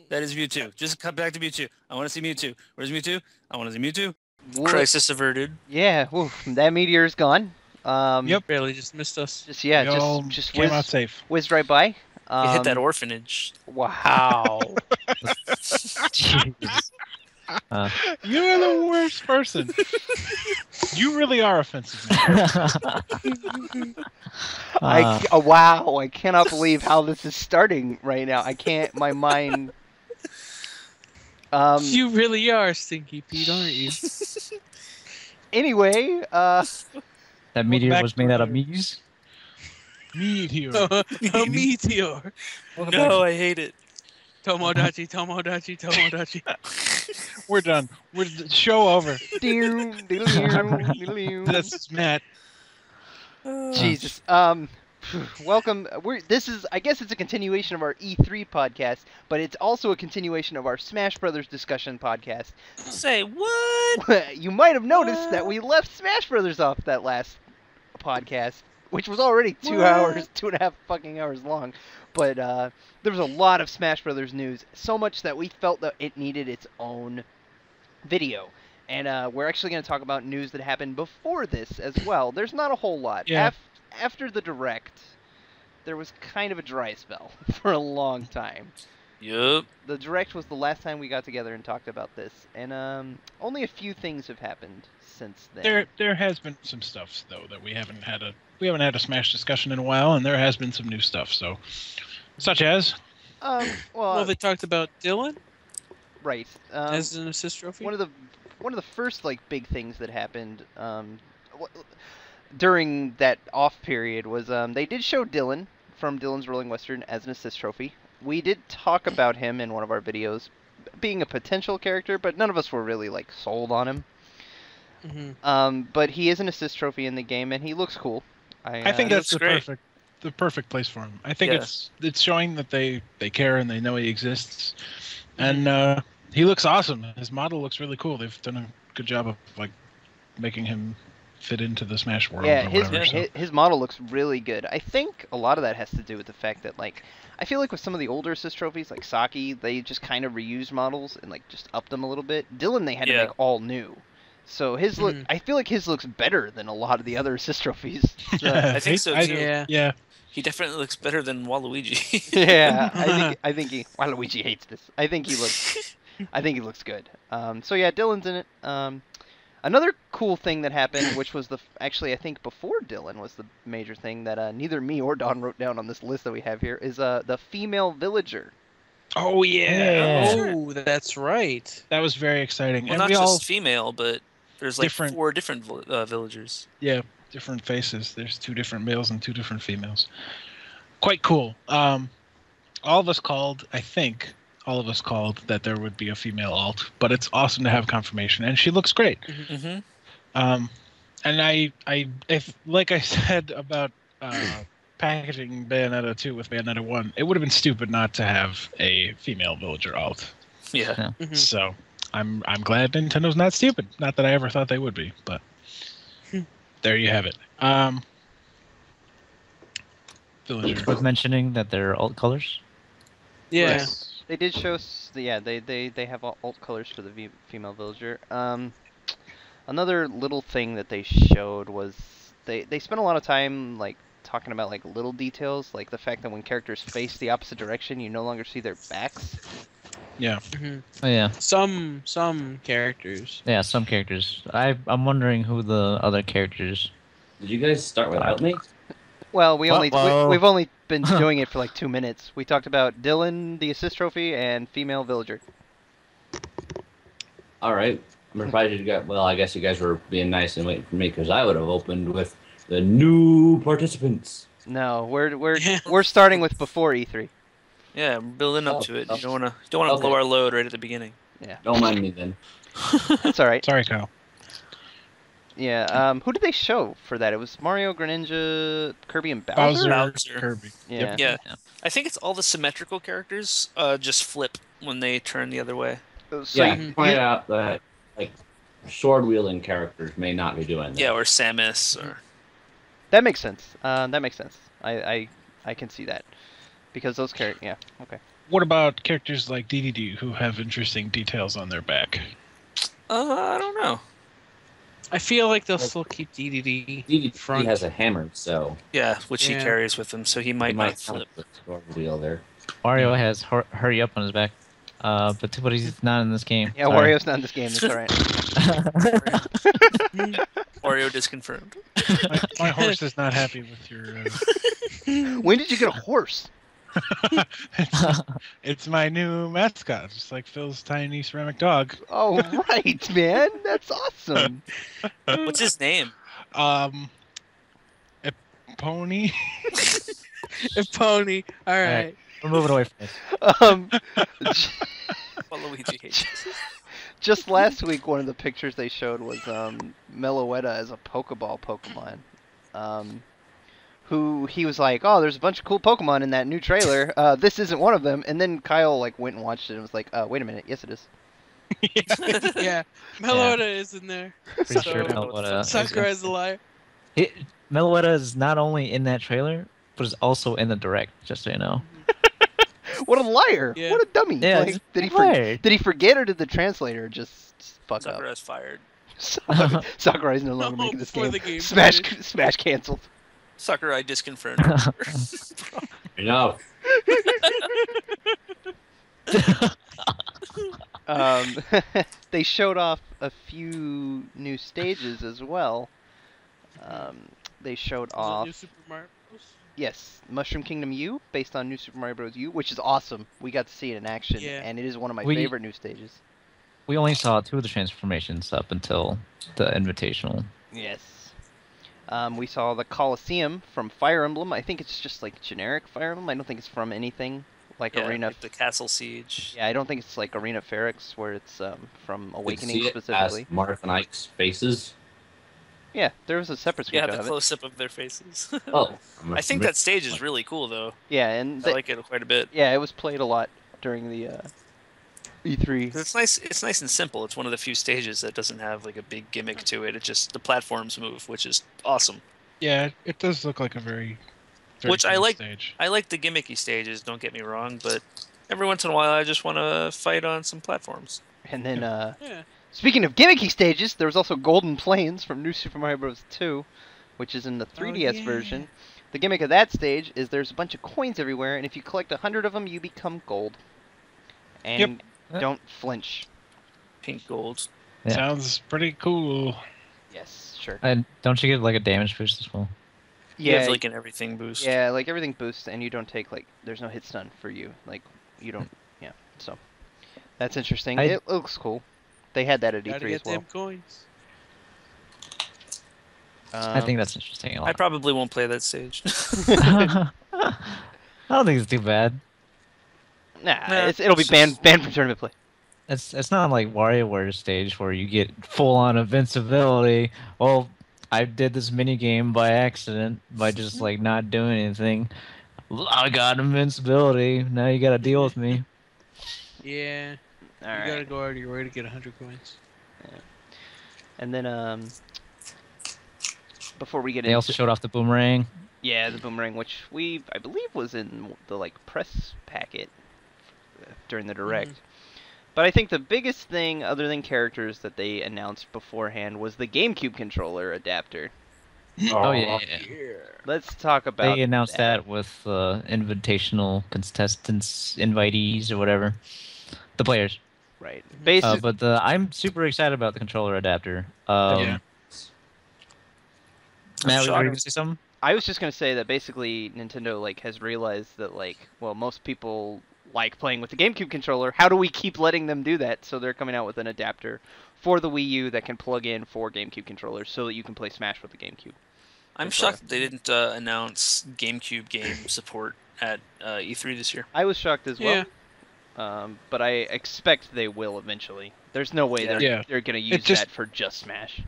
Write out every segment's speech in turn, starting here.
That is Mewtwo. Just cut back to Mewtwo. I want to see Mewtwo. Where's Mewtwo? I want to see Mewtwo. Crisis averted. Yeah, that meteor's gone. Yep. Barely just missed us. Just came out safe. Whizzed right by. It hit that orphanage. Wow. Jeez. You're the worst person. You really are offensive, man. Wow, I cannot believe how this is starting right now. I can't, my mind... You really are Stinky Pete, aren't you? Anyway, that meteor was made out of Mii's? Meteor. A meteor. No, I hate it. Tomodachi, Tomodachi, Tomodachi. We're done. Show over. This is Matt. Jesus. Welcome. I guess it's a continuation of our E3 podcast, but it's also a continuation of our Smash Brothers discussion podcast. Say what? You might have noticed that we left Smash Brothers off that last podcast, which was already 2.5 fucking hours long. But there was a lot of Smash Brothers news, so much that we felt that it needed its own video. And we're actually going to talk about news that happened before this as well. There's not a whole lot. Yeah. After the Direct, there was kind of a dry spell for a long time. Yup. The Direct was the last time we got together and talked about this, and only a few things have happened since then. There has been some stuff though that we haven't had a Smash discussion in a while, and there has been some new stuff. So, such as, well, they talked about Dylan, right? As an assist trophy. One of the first big things that happened during that off period was they did show Dylan from Dylan's Rolling Western as an assist trophy. We did talk about him in one of our videos being a potential character, but none of us were really sold on him. Mm-hmm. But he is an assist trophy in the game, and he looks cool. I think that's the perfect place for him. I think it's showing that they care and they know he exists, and he looks awesome. His model looks really cool. They've done a good job of making him fit into the Smash world. Yeah, or his model looks really good. I think a lot of that has to do with the fact that I feel like with some of the older assist trophies like Saki, they just kind of reused models and just upped them a little bit. Dylan they had to make all new. So his look, I feel like his looks better than a lot of the other assist trophies. I think so too. Yeah. He definitely looks better than Waluigi. Yeah, I think Waluigi hates this. I think he looks good. So yeah, Dylan's in it. Another cool thing that happened, which was actually I think before Dylan was the major thing that neither me or Don wrote down on this list that we have here, is the female villager. Oh yeah. Oh, that's right. That was very exciting. Well, and not just female, but there's 4 different villagers. Yeah, different faces. There's 2 different males and 2 different females. Quite cool. All of us called that there would be a female alt, but it's awesome to have confirmation, and she looks great. Mm-hmm. And if like I said about packaging Bayonetta 2 with Bayonetta 1, it would have been stupid not to have a female villager alt. Yeah. Mm-hmm. So I'm glad Nintendo's not stupid. Not that I ever thought they would be, but there you have it. Villager. Worth mentioning that they're alt colors. Yeah. Yes. They did show, they have alt colors for the female villager. Another little thing that they showed was they spent a lot of time talking about little details, like the fact that when characters face the opposite direction, you no longer see their backs. Yeah. Mm-hmm. Oh yeah. Some characters. Yeah, some characters. I'm wondering who the other characters. Did you guys start without me? Well, we've only been doing it for 2 minutes. We talked about Dylan, the assist trophy, and female villager. All right. I'm surprised you got. Well, I guess you guys were being nice and waiting for me because I would have opened with the new participants. No, we're starting with before E3. Yeah, we're building up to it. You don't want to blow our load right at the beginning. Yeah. Don't mind me then. That's all right. Sorry, Kyle. Yeah. Who did they show for that? It was Mario, Greninja, Kirby, and Bowser. Bowser. Kirby. Yeah. Yeah. I think it's all the symmetrical characters just flip when they turn the other way. So Yeah, point out that sword wielding characters may not be doing that. Yeah, or Samus or. That makes sense. I can see that because those characters. Yeah. Okay. What about characters like DDD who have interesting details on their back? I don't know. I feel like they'll still keep DDD DDD front. has a hammer, so Yeah, which he Yeah. carries with him, so he might not flip. the sword wheel there. Wario has hurry up on his back. But he's not in this game. Yeah, Sorry. Wario's not in this game. That's all right. Wario disconfirmed. My horse is not happy with your. When did you get a horse? It's my new mascot, just like Phil's tiny ceramic dog. Oh, right, man. That's awesome. What's his name? A pony. A pony. All right. We're moving away from this. Waluigi hates. Just last week, one of the pictures they showed was Meloetta as a Pokeball Pokemon. Who he was like, oh, there's a bunch of cool Pokemon in that new trailer. This isn't one of them. And then Kyle like went and watched it and was like, wait a minute, yes it is. Yeah. Meloetta is in there. Pretty So, sure Meloetta. Sakurai's a liar. Meloetta is not only in that trailer, but is also in the direct. Just so you know. What a liar! Yeah. What a dummy! Yeah, Like, he's did fired. he forget or did the translator just fuck Sakura's fired. up? Sakurai's no longer No, making this before game. the game Smash finished. Smash canceled. Sakurai disconfirmed. Enough. They showed off a few new stages as well. They showed Is it off, New Super Mario Bros? yes, Mushroom Kingdom U, based on New Super Mario Bros. U, which is awesome. We got to see it in action, Yeah. and it is one of my We- favorite new stages. We only saw 2 of the transformations up until the Invitational. Yes. We saw the Colosseum from Fire Emblem. I think it's just like generic Fire Emblem. I don't think it's from anything like Yeah, Arena. like the Castle Siege. Yeah, I don't think it's like Arena Feryx where it's from You Awakening see it specifically. as Marth and Ike's faces. Yeah, there was a separate Yeah, screenshot the of it. close-up of their faces. Oh. I think that stage is really cool, though. Yeah, and I like it quite a bit. yeah, it was played a lot during the E3. 'Cause it's nice. It's nice and simple. It's one of the few stages that doesn't have like a big gimmick to it. It's just the platforms move, which is awesome. Yeah, it does look like a very Which I cool like. stage. I like the gimmicky stages. Don't get me wrong, but every once in a while, I just want to fight on some platforms. And then, Yeah. speaking of gimmicky stages, there was also Golden Plains from New Super Mario Bros. 2, which is in the 3DS yeah. version. The gimmick of that stage is there's a bunch of coins everywhere, and if you collect 100 of them, you become gold. And don't flinch. Pink gold. Yeah. Sounds pretty cool. Yes, sure. And don't you get like a damage boost as well? You Yeah, have like an everything boost. yeah, like everything boosts, and you don't take like there's no hit stun for you. Like you don't. Yeah, so that's interesting. It looks cool. They had that at Gotta E3 as get well. them coins. I think that's interesting. A I lot. probably won't play that stage. I don't think it's too bad. Nah, it'll be banned from tournament play. It's not like WarioWare stage where you get full on invincibility. Well, I did this mini game by accident by just like not doing anything. I got invincibility. Now you gotta deal with me. Yeah. All You right. gotta go out of your way to get 100 coins. And then before we get They into also showed off the boomerang. yeah, the boomerang, which I believe was in the like press packet during the direct. But I think the biggest thing, other than characters, that they announced beforehand was the GameCube controller adapter. Oh yeah. Let's talk about They announced that with invitational contestants, invitees, or whatever. The players. Right. Basically, But I'm super excited about the controller adapter. Yeah. Matt, were you shocked. gonna say something? I was just gonna say that basically Nintendo like has realized that like, well, most people like playing with the GameCube controller. How do we keep letting them do that? So they're coming out with an adapter for the Wii U that can plug in for GameCube controllers, so that you can play Smash with the GameCube. I'm shocked that they didn't announce GameCube game support at E3 this year. I was shocked as well. Yeah. But I expect they will eventually. There's no way Yeah. they're gonna use just- that for just Smash.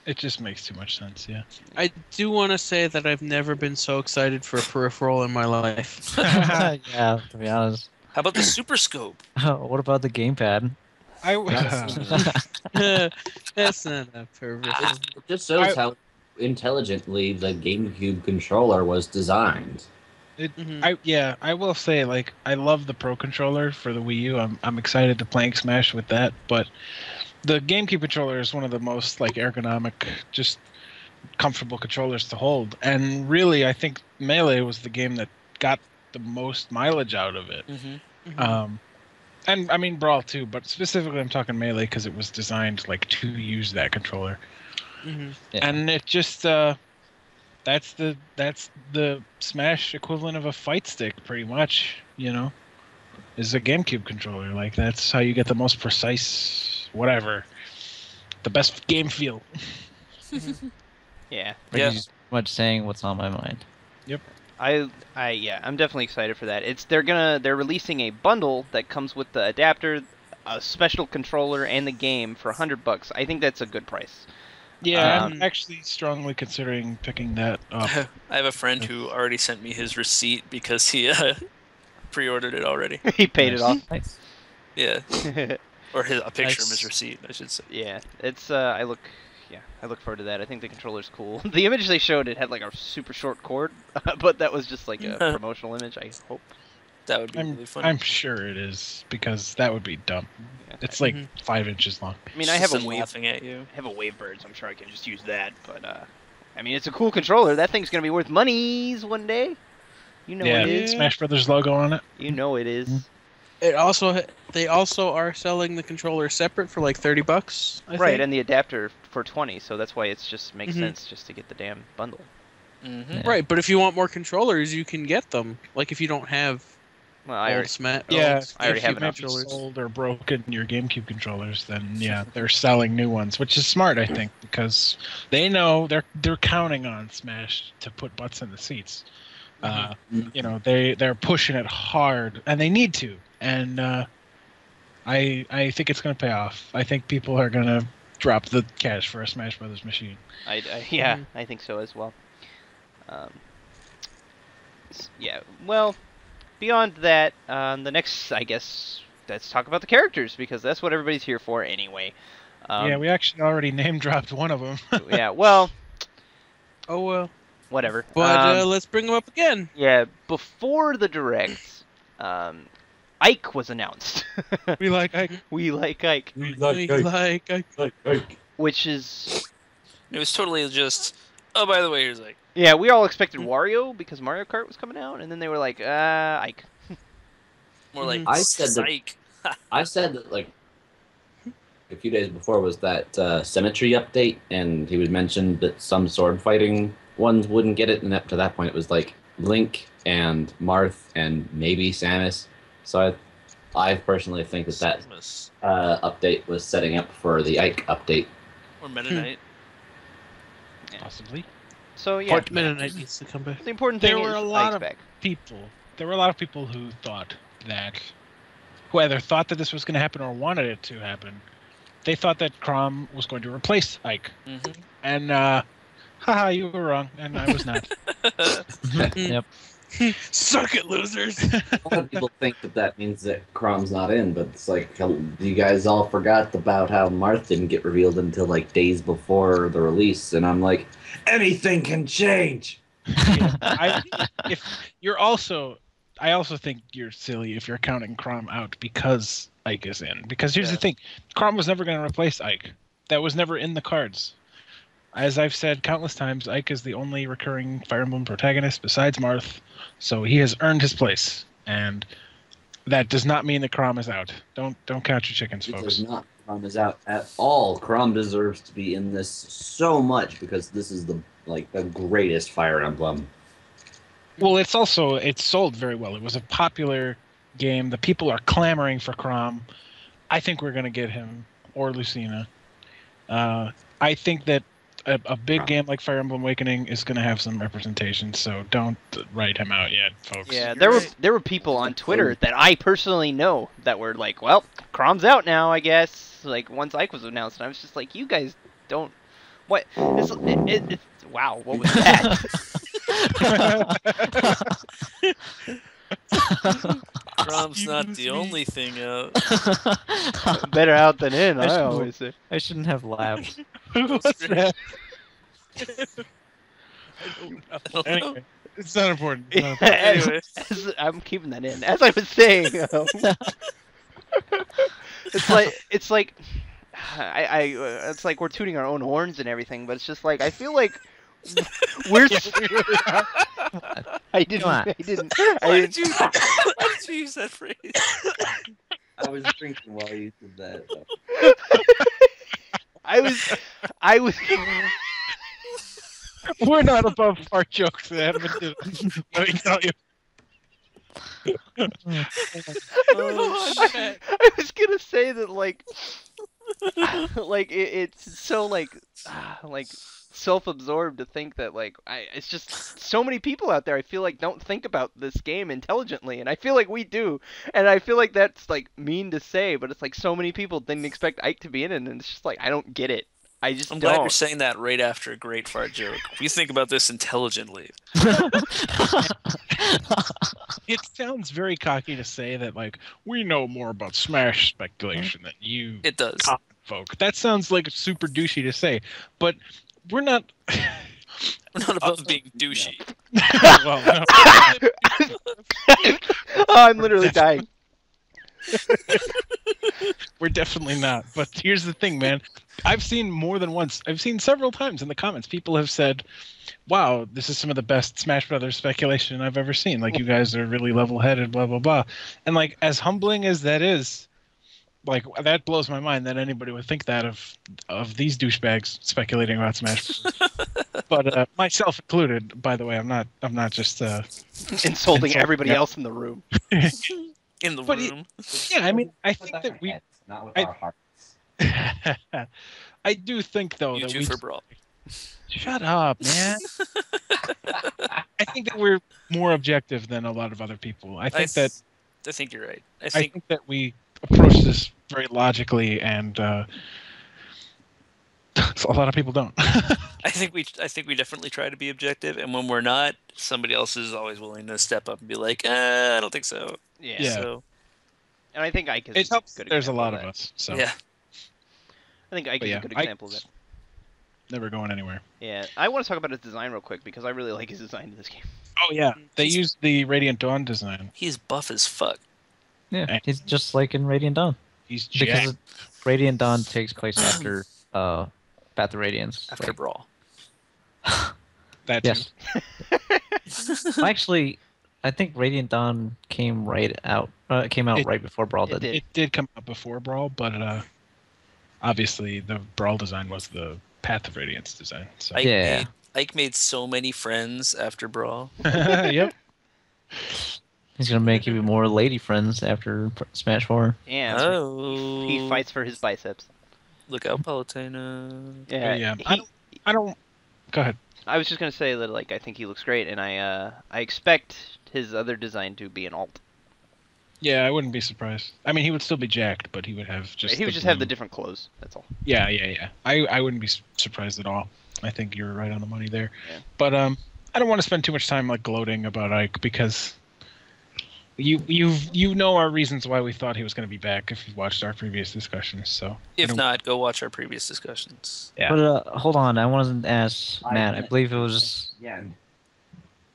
It just makes too much sense, yeah. I do want to say that I've never been so excited for a peripheral in my life. Yeah, to be honest. How about the Super Scope? What about the gamepad? That's not a peripheral. It just shows how intelligently the GameCube controller was designed. I will say, like, I love the Pro controller for the Wii U. I'm excited to playing Smash with that, but the GameCube controller is one of the most like ergonomic, just comfortable controllers to hold. And really, I think Melee was the game that got the most mileage out of it. And I mean Brawl too, but specifically I'm talking Melee because it was designed like to use that controller. And it just that's the Smash equivalent of a fight stick, pretty much. You know, is a GameCube controller. Like that's how you get the most precise, whatever, the best game feel. Yeah. Pretty much saying what's on my mind. Yep. I'm definitely excited for that. They're releasing a bundle that comes with the adapter, a special controller, and the game for $100. I think that's a good price. Yeah, I'm actually strongly considering picking that up. I have a friend who already sent me his receipt because he pre-ordered it already. He paid it off. Nice. Yeah. Or a picture of his receipt, I should say. Yeah, it's I look forward to that. I think the controller's cool. The image they showed, it had like a super short cord, but that was just like a promotional image, I hope. That would be really funny. I'm sure it is, because that would be dumb. Yeah, it's like 5 inches long. I mean, I have laughing at you. I have a Wavebird, so I'm sure I can just use that, but I mean, it's a cool controller. That thing's gonna be worth monies one day. You know it is. Smash Brothers logo on it. You know it is. They also are selling the controller separate for like $30. I right, think. and the adapter for 20. So that's why it's just makes sense just to get the damn bundle. Right, but if you want more controllers, you can get them. Like if you don't have. Well, I already I already have enough controllers. Sold or broken your GameCube controllers, then yeah, they're selling new ones, which is smart, I think, because they know they're counting on Smash to put butts in the seats. You know, they're pushing it hard, and they need to. And I think it's going to pay off. I think people are going to drop the cash for a Smash Brothers machine. I think so as well. Yeah, well, beyond that, the next, I guess, let's talk about the characters, because that's what everybody's here for anyway. Yeah, we actually already name-dropped one of them. Yeah, well... Oh, well. Whatever. But let's bring them up again. Yeah, before the Direct, Ike was announced. We like Ike. We like Ike. We like Ike. Which is... It was totally just, oh, by the way, here's Ike. Yeah, we all expected Wario because Mario Kart was coming out, and then they were like, Ike. More like I said Psych. I said that like a few days before was that Symmetry update, and he was mentioned that some sword fighting ones wouldn't get it, and up to that point it was like Link and Marth and maybe Samus. So I personally think that update was setting up for the Ike update. Or Meta Knight. Possibly. So yeah, Meta Knight needs to come back. The important thing is Ike's back. There were a lot of people who thought that, who either thought that this was going to happen or wanted it to happen. They thought that Chrom was going to replace Ike. And haha, you were wrong, and I was not. Yep. Suck it, losers. A lot of people think that means that Chrom's not in, but it's like, you guys all forgot about how Marth didn't get revealed until like days before the release, and I'm like, anything can change. I also think you're silly if you're counting Chrom out because Ike is in. Because here's the thing, Chrom was never going to replace Ike. That was never in the cards. As I've said countless times, Ike is the only recurring Fire Emblem protagonist besides Marth, so he has earned his place, and that does not mean that Chrom is out. Don't count your chickens, folks. It does not. Chrom is out at all. Chrom deserves to be in this so much because this is the greatest Fire Emblem. Well, it's sold very well. It was a popular game. The people are clamoring for Chrom. I think we're going to get him or Lucina. I think that a big game like Fire Emblem Awakening is going to have some representation, so don't write him out yet, folks. Yeah, there were people on Twitter that I personally know that were like, well, Chrom's out now, I guess. Like, once Ike was announced, and I was just like, you guys don't... What? Wow, what was that? Chrom's not the only thing out. Better out than in, I always say. I shouldn't have laughed. What's that? I don't know. Anyway, it's not important. It's not important. Anyway. I'm keeping that in. As I was saying, it's like it's like we're tooting our own horns and everything, but it's just like I feel like we're. I didn't. I didn't. Why did you use that phrase? I was drinking while you did that. I was. We're not above fart jokes, man. Let me tell you. I was gonna say that like it's so like self-absorbed to think that like it's just so many people out there I feel like don't think about this game intelligently, and I feel like we do, and I feel like that's like mean to say, but it's like so many people didn't expect Ike to be in it, and it's just like I don't get it. I just I'm don't. glad you're saying that right after a great fart joke. We think about this intelligently. It sounds very cocky to say that, like, we know more about Smash speculation than you. It does. Common folk. That sounds like super douchey to say, but we're not. We're not above being douchey. Well, no. Oh, I'm literally dying. We're definitely not. But here's the thing, man. I've seen more than once. I've seen several times in the comments. People have said, wow, this is some of the best Smash Brothers speculation I've ever seen. Like, you guys are really level-headed, blah, blah, blah. And, like, as humbling as that is, like, that blows my mind that anybody would think that of these douchebags speculating about Smash Brothers. But myself included, by the way. I'm not just Insulting everybody else in the room. In the But room. Yeah, I mean, I think that we... Not with our hearts. I do think, though, You that two we... for Brawl. Shut up, man. I think that we're more objective than a lot of other people. I think I think you're right. I I think think that we approach this very logically, and a lot of people don't. I think we definitely try to be objective, and when we're not, somebody else is always willing to step up and be like, I don't think so. Yeah. So And I think Ike is It helps. a good There's a example lot of of that. us, so yeah. I think Ike But is yeah, a good Ike's example of that. never going anywhere. Yeah, I want to talk about his design real quick because I really like his design in this game. Oh yeah, they He's- used the Radiant Dawn design. He's buff as fuck. Yeah, he's just like in Radiant Dawn. He's Because jacked. Radiant Dawn takes place after Path of Radiance. After Brawl. That too. Yes. Actually, I think Radiant Dawn came right out. Came out It- right before Brawl it did. did. It did come out before Brawl, but obviously the Brawl design was the Path of Radiance design. So Ike made so many friends after Brawl. yep. He's gonna make even more lady friends after Smash 4. Yeah, Oh. he fights for his biceps. Look out, Palutena. Yeah, Yeah, he- I don't. Go ahead. I was just gonna say that like I think he looks great, and I expect his other design to be an alt. Yeah, I wouldn't be surprised. I mean, he would still be jacked, but he would have just. He would the just have the blue. different clothes. That's all. Yeah. I wouldn't be surprised at all. I think you're right on the money there. Yeah. But I don't want to spend too much time like gloating about Ike because you know our reasons why we thought he was going to be back if you watched our previous discussions. So If not, go watch our previous discussions. Yeah. But hold on, I wanted to ask Matt. I believe it was. Yeah,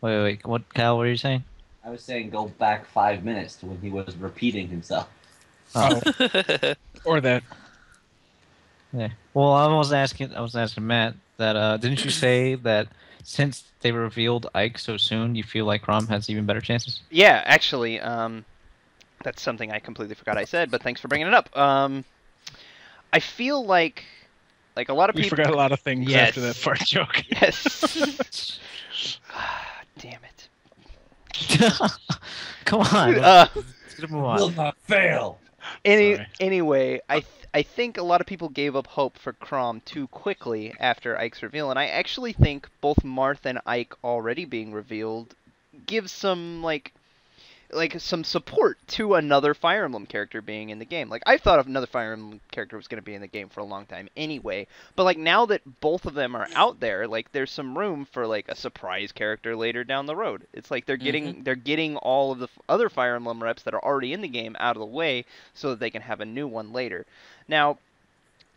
Wait. What, Cal? What are you saying? I was saying go back 5 minutes to when he was repeating himself. Oh, or that. yeah. Well, I was asking Matt that. Didn't you say that since they revealed Ike so soon, you feel like Rom has even better chances? Yeah, actually, that's something I completely forgot I said, but thanks for bringing it up. I feel like a lot of We people. forgot a lot of things Yes. after that fart joke. Yes. Damn it. Come on. Uh, Let's move on. not fail. Sorry. Anyway, I think a lot of people gave up hope for Crom too quickly after Ike's reveal, and I actually think both Marth and Ike already being revealed gives some like some support to another Fire Emblem character being in the game. Like I thought another Fire Emblem character was going to be in the game for a long time anyway, but like now that both of them are out there, like there's some room for like a surprise character later down the road. It's like they're getting all of the other Fire Emblem reps that are already in the game out of the way so that they can have a new one later. Now,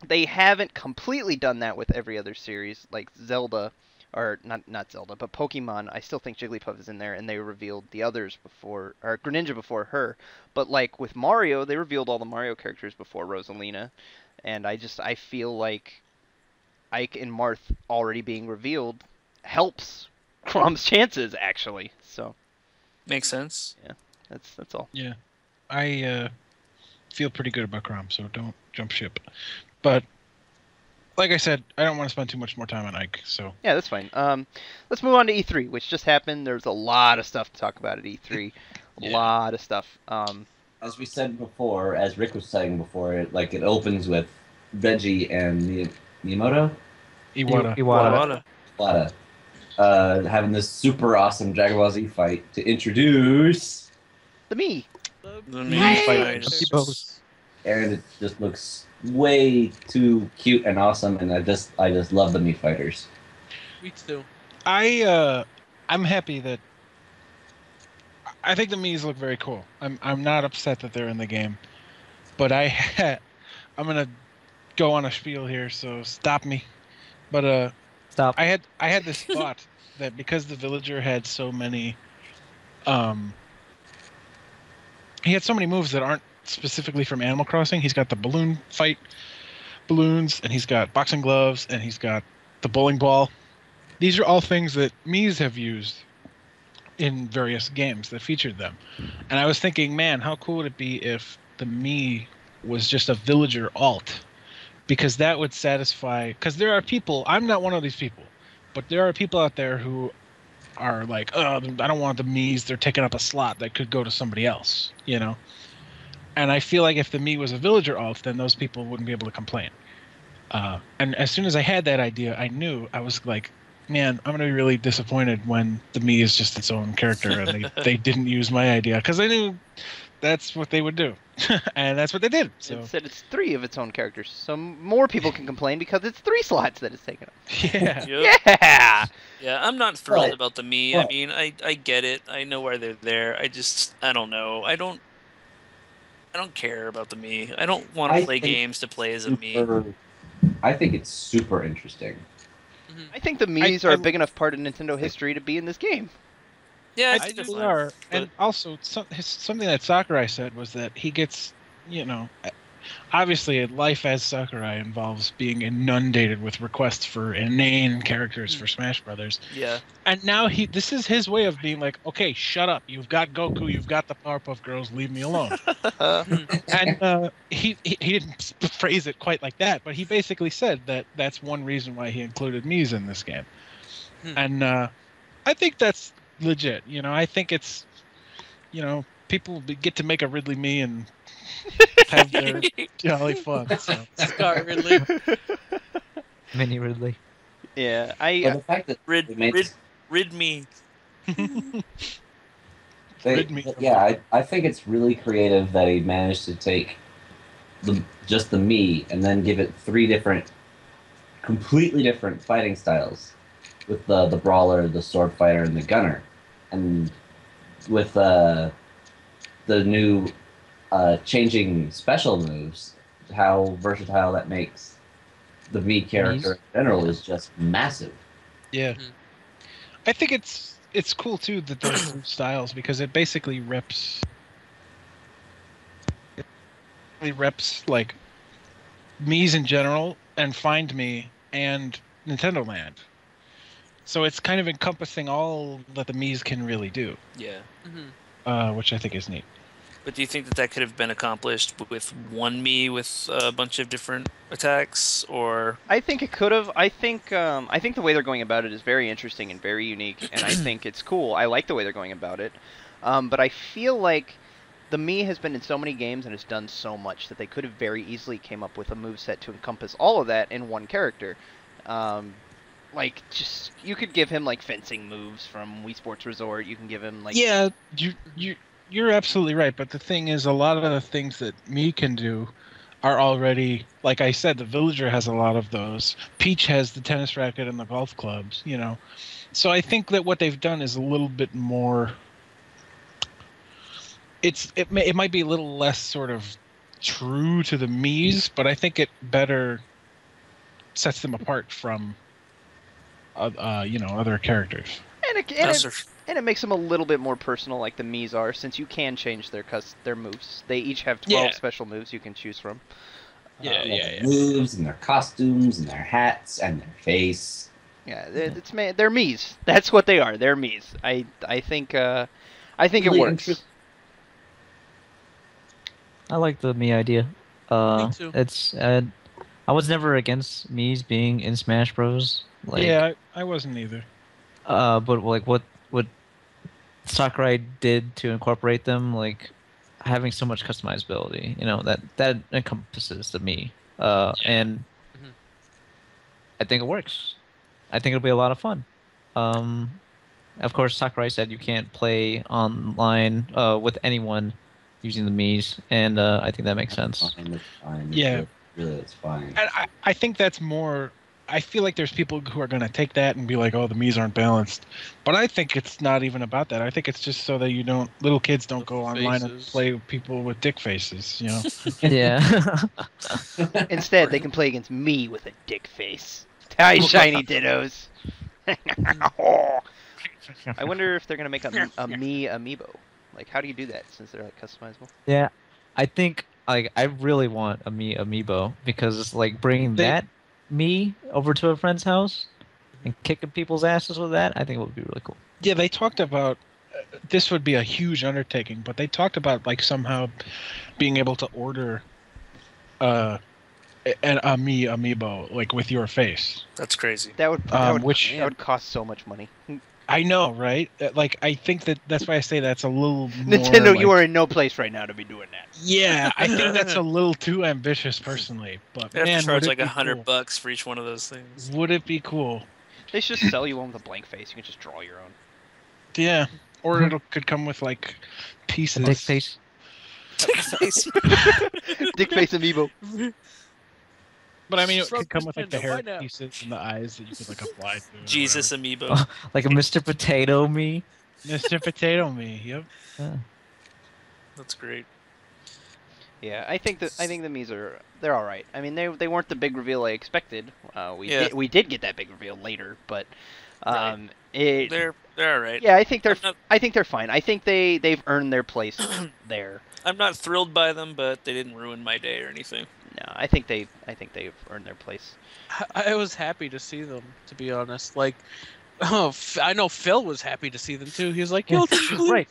they haven't completely done that with every other series like Zelda, or not Zelda, but Pokemon, I still think Jigglypuff is in there, and they revealed the others before, or Greninja before her. But like with Mario, they revealed all the Mario characters before Rosalina, and I feel like Ike and Marth already being revealed helps Chrome's chances actually. So Makes sense. yeah, that's all. Yeah, I feel pretty good about Crom, so don't jump ship. But like I said, I don't want to spend too much more time on Ike. So Yeah, that's fine. Let's move on to E3, which just happened. There's a lot of stuff to talk about at E3. A lot of stuff. As we said before, as Rick was saying before, it opens with Veggie and Miyamoto, Iwata. Iwata, having this super awesome Dragon Ball Z fight to introduce, The Mii. The Mii fighters. and it just looks way too cute and awesome, and I just love the Mii fighters. Me too. I'm happy that I think the Miis look very cool. I'm not upset that they're in the game, but I'm gonna go on a spiel here, so stop me. But Stop. I had this thought that because the villager had so many, he had so many moves that aren't specifically from Animal Crossing. He's got the balloon fight, balloons, and he's got boxing gloves, and he's got the bowling ball. These are all things that Mii's have used in various games that featured them. And I was thinking, man, how cool would it be if the Mii was just a villager alt? Because that would satisfy... Because there are people... I'm not one of these people. But there are people out there who are like, oh, I don't want the Miis. They're taking up a slot that could go to somebody else, you know? And I feel like if the Mii was a villager alt, then those people wouldn't be able to complain. And as soon as I had that idea, I knew, I was like, man, I'm going to be really disappointed when the Mii is just its own character and they didn't use my idea. Because I knew that's what they would do. And that's what they did. So. It said it's 3 of its own characters. So more people can complain because it's 3 slots that it's taken up. Yeah. Yep. Yeah! Yeah, I'm not thrilled But- about the Mii. I mean, I get it. I know why they're there. I don't know. I don't care about the Mii. I don't want to I play think games to play as a Mii. I think it's super interesting. I think the Miis are a big enough part of Nintendo history to be in this game. Yeah, I think think that's they fine. are. But- And also, something that Sakurai said was that he gets, you know, obviously life as Sakurai involves being inundated with requests for inane characters for Smash Brothers. Yeah. And now this is his way of being like, okay, shut up. You've got Goku, you've got the Powerpuff Girls, leave me alone. And he didn't phrase it quite like that, but he basically said that that's one reason why he included Mii's in this game. And I think that's legit. You know, I think it's, you know, people get to make a Ridley Mii and have their jolly fun. So. Scott Ridley. Mini Ridley. Yeah, But the fact that they made Rid me. Rid me. yeah, I think it's really creative that he managed to take just the Mii and then give it 3 completely different fighting styles, with the brawler, the sword fighter, and the gunner, and with the new changing special moves, how versatile that makes the Mii character in general is just massive. Yeah. I think it's cool too that there's 2 styles, because it basically reps like Mii's in general and Find Me and Nintendo Land. So it's kind of encompassing all that the Mii's can really do, Yeah. which I think is neat. But do you think that could have been accomplished with one Mii with a bunch of different attacks, or? I think it could have. I think the way they're going about it is very interesting and very unique, and I think it's cool. I like the way they're going about it. But I feel like the Mii has been in so many games and has done so much that they could have very easily came up with a moveset to encompass all of that in one character. Like, just, you could give him, like, fencing moves from Wii Sports Resort. You can give him, like... Yeah, you're absolutely right. But the thing is, a lot of the things that Mii can do are already, like I said, the villager has a lot of those. Peach has the tennis racket and the golf clubs, you know. So I think that what they've done is a little bit more... It might be a little less sort of true to the Mii's, but I think it better sets them apart from other characters. And it makes them a little bit more personal, like the Mii's are, since you can change their moves. They each have 12 special moves you can choose from. Their moves and their costumes and their hats and their face. Yeah, they're Mii's. That's what they are. They're Mii's. I think it works. I like the Mii idea. Me too. It's I was never against Mii's being in Smash Bros. Like, yeah, I wasn't either. But like what Sakurai did to incorporate them, like having so much customizability, that encompasses the Mii. And I think it works. I think it'll be a lot of fun. Of course, Sakurai said you can't play online with anyone using the Mii's, and I think that makes sense. Fine. Yeah. Really, it's fine. And I think that's more... I feel like there's people who are going to take that and be like, oh, the Mii's aren't balanced. But I think it's not even about that. I think it's just so that little kids don't go online and play with people with dick faces, Yeah. Instead, they can play against me with a dick face. Hi, shiny dittos. I wonder if they're going to make a Mii amiibo. Like, how do you do that since they're like customizable? Yeah, I think I really want a Mii amiibo because it's like bringing that Mii over to a friend's house and kicking people's asses with that. I think it would be really cool. Yeah, they talked about this would be a huge undertaking, but they talked about like somehow being able to order a Mii amiibo like with your face. That's crazy. That would cost so much money. I know, right? Like, I think that's why I say that's a little more... Nintendo, you are in no place right now to be doing that. Yeah, I think that's a little too ambitious, personally. But they have man, to charge like $100 for each one of those things. Would it be cool? They should just sell you one with a blank face. You can just draw your own. Yeah, or it could come with like pieces. Dick face. Dick face. Dick face amiibo. But I mean, it could come with like the hair pieces and the eyes that you could like apply to. Jesus amiibo. Like a Mr. Potato Mii. Mr. Potato Mii. Yep. Yeah. That's great. Yeah, I think the Mii's they're all right. I mean, they weren't the big reveal I expected. We did get that big reveal later, but they're all right. Yeah, I think they're fine. I think they've earned their place there. I'm not thrilled by them, but they didn't ruin my day or anything. No, I think they've earned their place. I was happy to see them, to be honest. Like, I know Phil was happy to see them too. He was like, "Yo, he was right."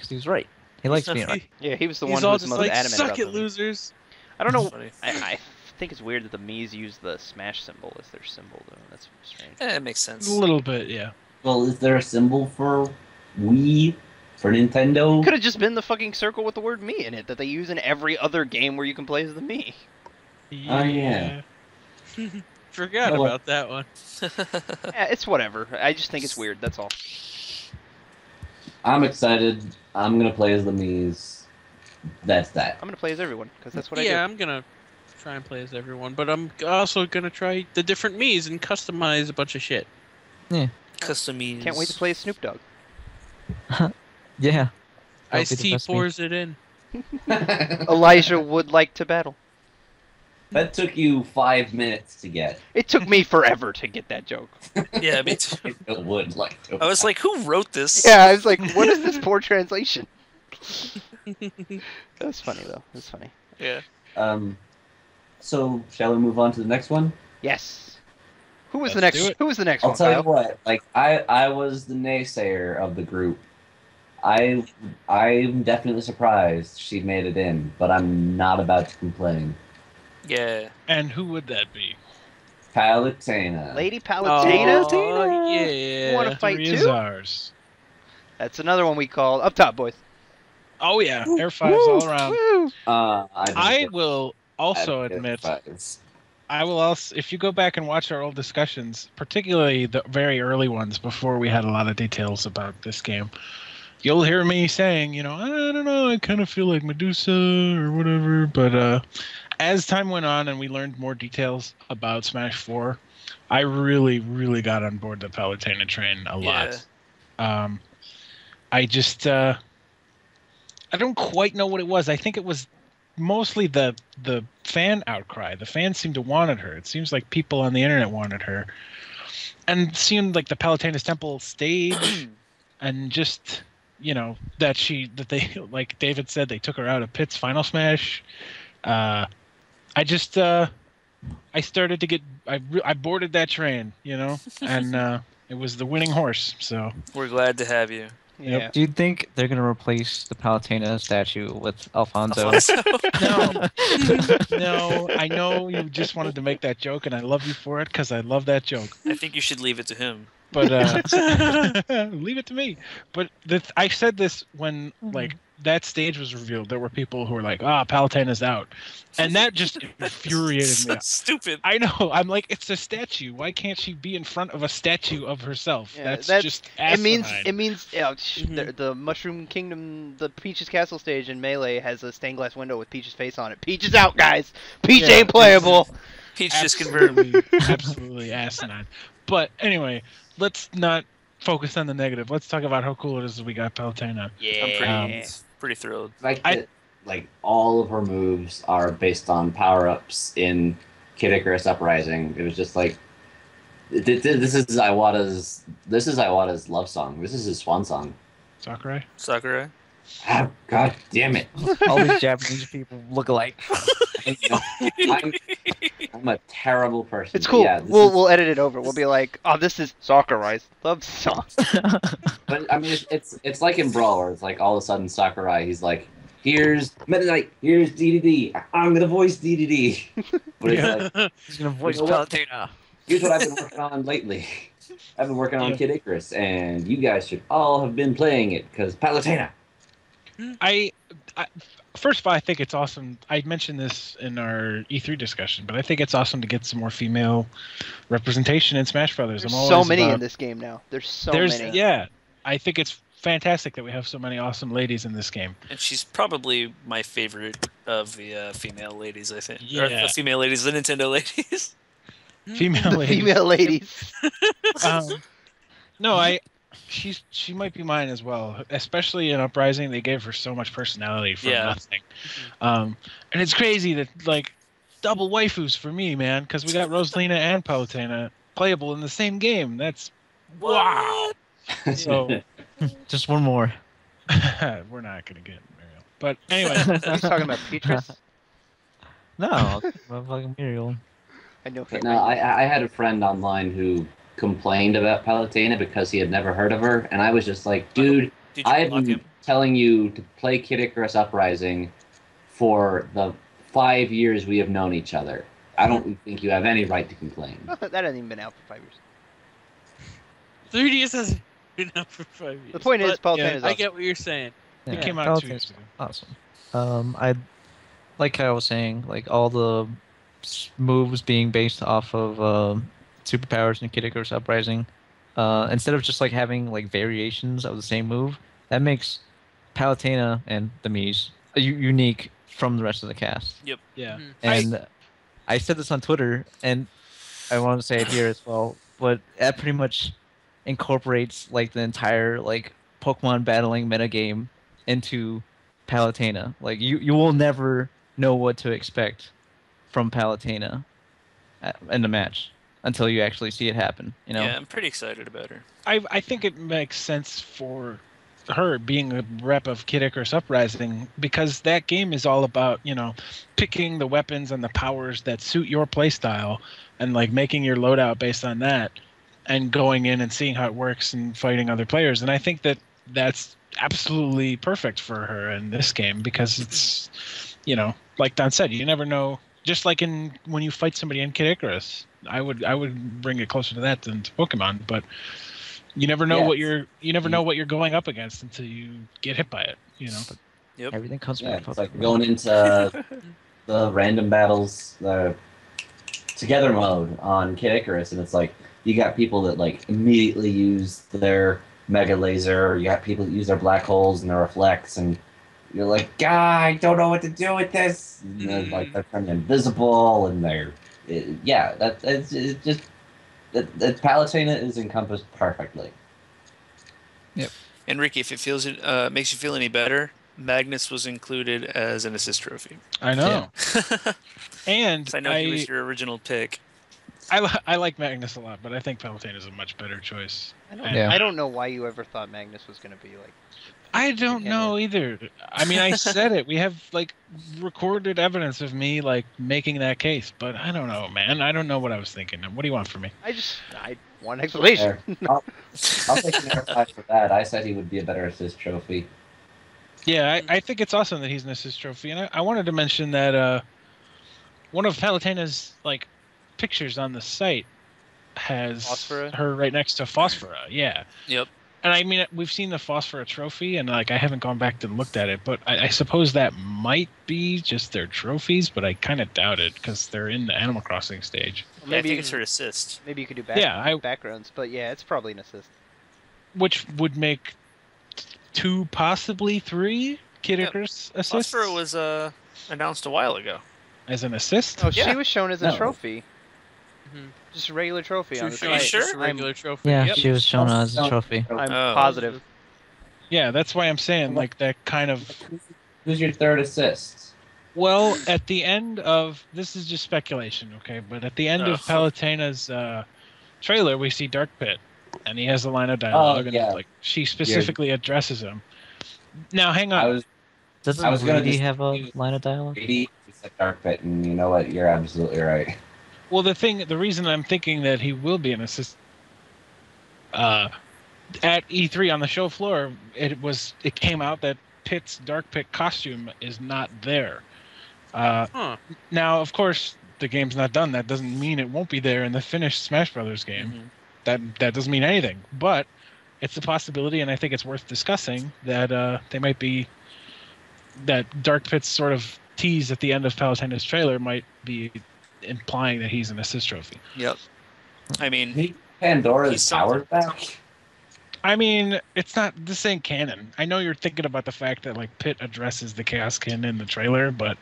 He was right. He likes being right. Yeah, he was the one who was most adamant suck about it, them. losers. I don't know. I think it's weird that the Mii's use the Smash symbol as their symbol, though. That's strange. Yeah, it makes sense. A little bit, yeah. Well, is there a symbol for Wii? For Nintendo? Could have just been the fucking circle with the word Mii in it that they use in every other game where you can play as the Mii. Oh, yeah. Forgot about that one. Yeah, it's whatever. I just think it's weird, that's all. I'm excited. I'm going to play as the Mii's. That's that. I'm going to play as everyone, because that's what I do. Yeah, I'm going to try and play as everyone, but I'm also going to try the different Mii's and customize a bunch of shit. Yeah. Custom Mii's. Can't wait to play as Snoop Dogg. Yeah. Ice-T pours it in. Elijah would like to battle. That took you 5 minutes to get. It took me forever to get that joke. Yeah, me too. It would like to. I was like, who wrote this? Yeah, I was like, what is this poor translation? That was funny, though. It was funny. Yeah. So, shall we move on to the next one? Yes. Who was Let's the next? Who was the next I'll one? tell Kyle? you what. Like, I was the naysayer of the group. I'm definitely surprised she made it in, but I'm not about to complain. Yeah. And who would that be? Palutena. Lady Palutena? Oh, yeah. You want to fight Three is too? ours. That's another one we called Up Top Boys. Oh yeah, air fives all around. Woo. I will also Air admit, fives. I will also, if you go back and watch our old discussions, particularly the very early ones before we had a lot of details about this game, you'll hear me saying, I don't know, I kind of feel like Medusa or whatever. But as time went on and we learned more details about Smash 4, I really, really got on board the Palutena train a lot. I just, I don't quite know what it was. I think it was mostly the fan outcry. The fans seemed to wanted her. It seems like people on the internet wanted her. and seeing like the Palutena's Temple stage, and just that they like David said they took her out of Pitt's Final Smash. I just I started to get I boarded that train, and it was the winning horse. So We're glad to have you. Yeah. Do you think they're gonna replace the Palutena statue with Alfonso? no, no. I know you just wanted to make that joke, and I love you for it because I love that joke. I think you should leave it to him. But leave it to me. But I said this when like that stage was revealed. There were people who were like, Palutena's out. And that just infuriated So me. stupid. I know. I'm like, it's a statue. Why can't she be in front of a statue of herself? Yeah, That's just it means asinine. the Mushroom Kingdom, the Peach's Castle stage in Melee has a stained glass window with Peach's face on it. Peach is out, guys. Peach ain't playable. Peach just converted. Absolutely asinine. But anyway, let's not focus on the negative. Let's talk about how cool it is that we got Palutena. Yeah. I'm pretty thrilled. Like all of her moves are based on power-ups in Kid Icarus Uprising. It was just like this is Iwata's love song. This is his swan song. Sakurai? Sakurai. God damn it! All these Japanese people look alike. I'm a terrible person. It's cool. Yeah, we'll edit it over. We'll be like, this is Sakurai's love song. But I mean, it's like in Brawler. It's like all of a sudden Sakurai, he's like, here's Meta Knight, here's DDD. I'm gonna voice DDD. But it's like, He's gonna voice You know what? Palutena. here's what I've been working on lately. I've been working on Kid Icarus, and you guys should all have been playing it because Palutena. I first of all, I think it's awesome. I mentioned this in our E3 discussion, but I think it's awesome to get some more female representation in Smash Brothers. There's so many in this game now. There's many. Yeah, I think it's fantastic that we have so many awesome ladies in this game. And she's probably my favorite of the female ladies, I think. Yeah. Or the female ladies, the Nintendo ladies. Female ladies. Female ladies. No, she might be mine as well. Especially in Uprising, they gave her so much personality for nothing. And it's crazy that like double waifus for me, man, because we got Rosalina and Palutena playable in the same game. That's wow. So Just one more. we're not gonna get Muriel. But anyway, He's talking about Peatrice. No, fucking Muriel. I know. But no, I had a friend online who complained about Palutena because he had never heard of her, and I was just like, dude, Did you I've block been him? telling you to play Kid Icarus Uprising for the 5 years we have known each other. I don't think you have any right to complain. that hasn't even been out for 5 years. 3DS hasn't been out for 5 years. The point is, but Palutena's I awesome. get what you're saying. it Yeah, came out 2 Palutena's years ago. Awesome. I like I was saying, like all the moves being based off of superpowers in Kid Icarus Uprising. Instead of just like having like variations of the same move, that makes Palutena and the Mii's unique from the rest of the cast. Yep. Yeah. Mhm. And I said this on Twitter, and I want to say it here as well. But that pretty much incorporates like the entire like Pokemon battling metagame into Palutena. Like you will never know what to expect from Palutena in the match until you actually see it happen. You know. Yeah, I'm pretty excited about her. I think it makes sense for her being a rep of Kid Icarus Uprising because that game is all about, picking the weapons and the powers that suit your playstyle and like making your loadout based on that and going in and seeing how it works and fighting other players. And I think that that's absolutely perfect for her in this game because it's, like Don said, you never know. Just like when you fight somebody in Kid Icarus, I would bring it closer to that than to Pokemon, but you never know what you're going up against until you get hit by it. Yep. Everything comes Yeah, back. it's like going into the random battles, the together mode on Kid Icarus, and it's like you got people that like immediately use their Mega Laser, you got people that use their black holes and their reflects, and you're like, God, I don't know what to do with this. And then, like they're turning invisible, and that Palutena is encompassed perfectly. Yep. And Ricky, if it makes you feel any better, Magnus was included as an assist trophy. I know. Yeah. And I know he was your original pick. I like Magnus a lot, but I think Palutena is a much better choice. Yeah. I don't know why you ever thought Magnus was going to be like. I don't know either. I mean, I said it. We have like recorded evidence of me like making that case, but I don't know, man. I don't know what I was thinking. What do you want from me? I want an explanation. I'll take an air five for that. I said he would be a better assist trophy. Yeah, I think it's awesome that he's an assist trophy, and I wanted to mention that one of Palutena's like pictures on the site has Phosphora? her right next to Phosphora. Yeah. Yep. And I mean, we've seen the Phosphora trophy, and like I haven't gone back and looked at it, but I suppose that might be just their trophies, but I kind of doubt it because they're in the Animal Crossing stage. Yeah, I think it's her assist. Maybe you could do backgrounds, but yeah, it's probably an assist. Which would make 2, possibly 3 Kid Icarus assists. Phosphora was announced a while ago. As an assist? Oh, she was shown as a trophy. Mhm. Just a regular trophy on the Are you site. sure? Just a regular trophy. Yeah, Yep. she was shown as a trophy. I'm Oh. positive. Yeah, that's why I'm saying like that kind of. Who's your third assist? Well, at the end of this is just speculation, okay? But at the end of Palutena's trailer, we see Dark Pit, and he has a line of dialogue, and like she specifically addresses him. Now, hang on. Doesn't Reedy have a line of dialogue? Reedy said Dark Pit, and you know what? You're absolutely right. Well, the reason I'm thinking that he will be an assist, at E3 on the show floor, it came out that Pit's Dark Pit costume is not there. Now, of course, the game's not done. That doesn't mean it won't be there in the finished Smash Brothers game. Mm-hmm. That doesn't mean anything. But it's a possibility, and I think it's worth discussing that they might be that Dark Pit's sort of tease at the end of Palutena's trailer might be implying that he's an assist trophy. Yep. I mean, Pandora's powers back. I mean, it's not. This ain't canon. I know you're thinking about the fact that like Pit addresses the Chaos Kin in the trailer, but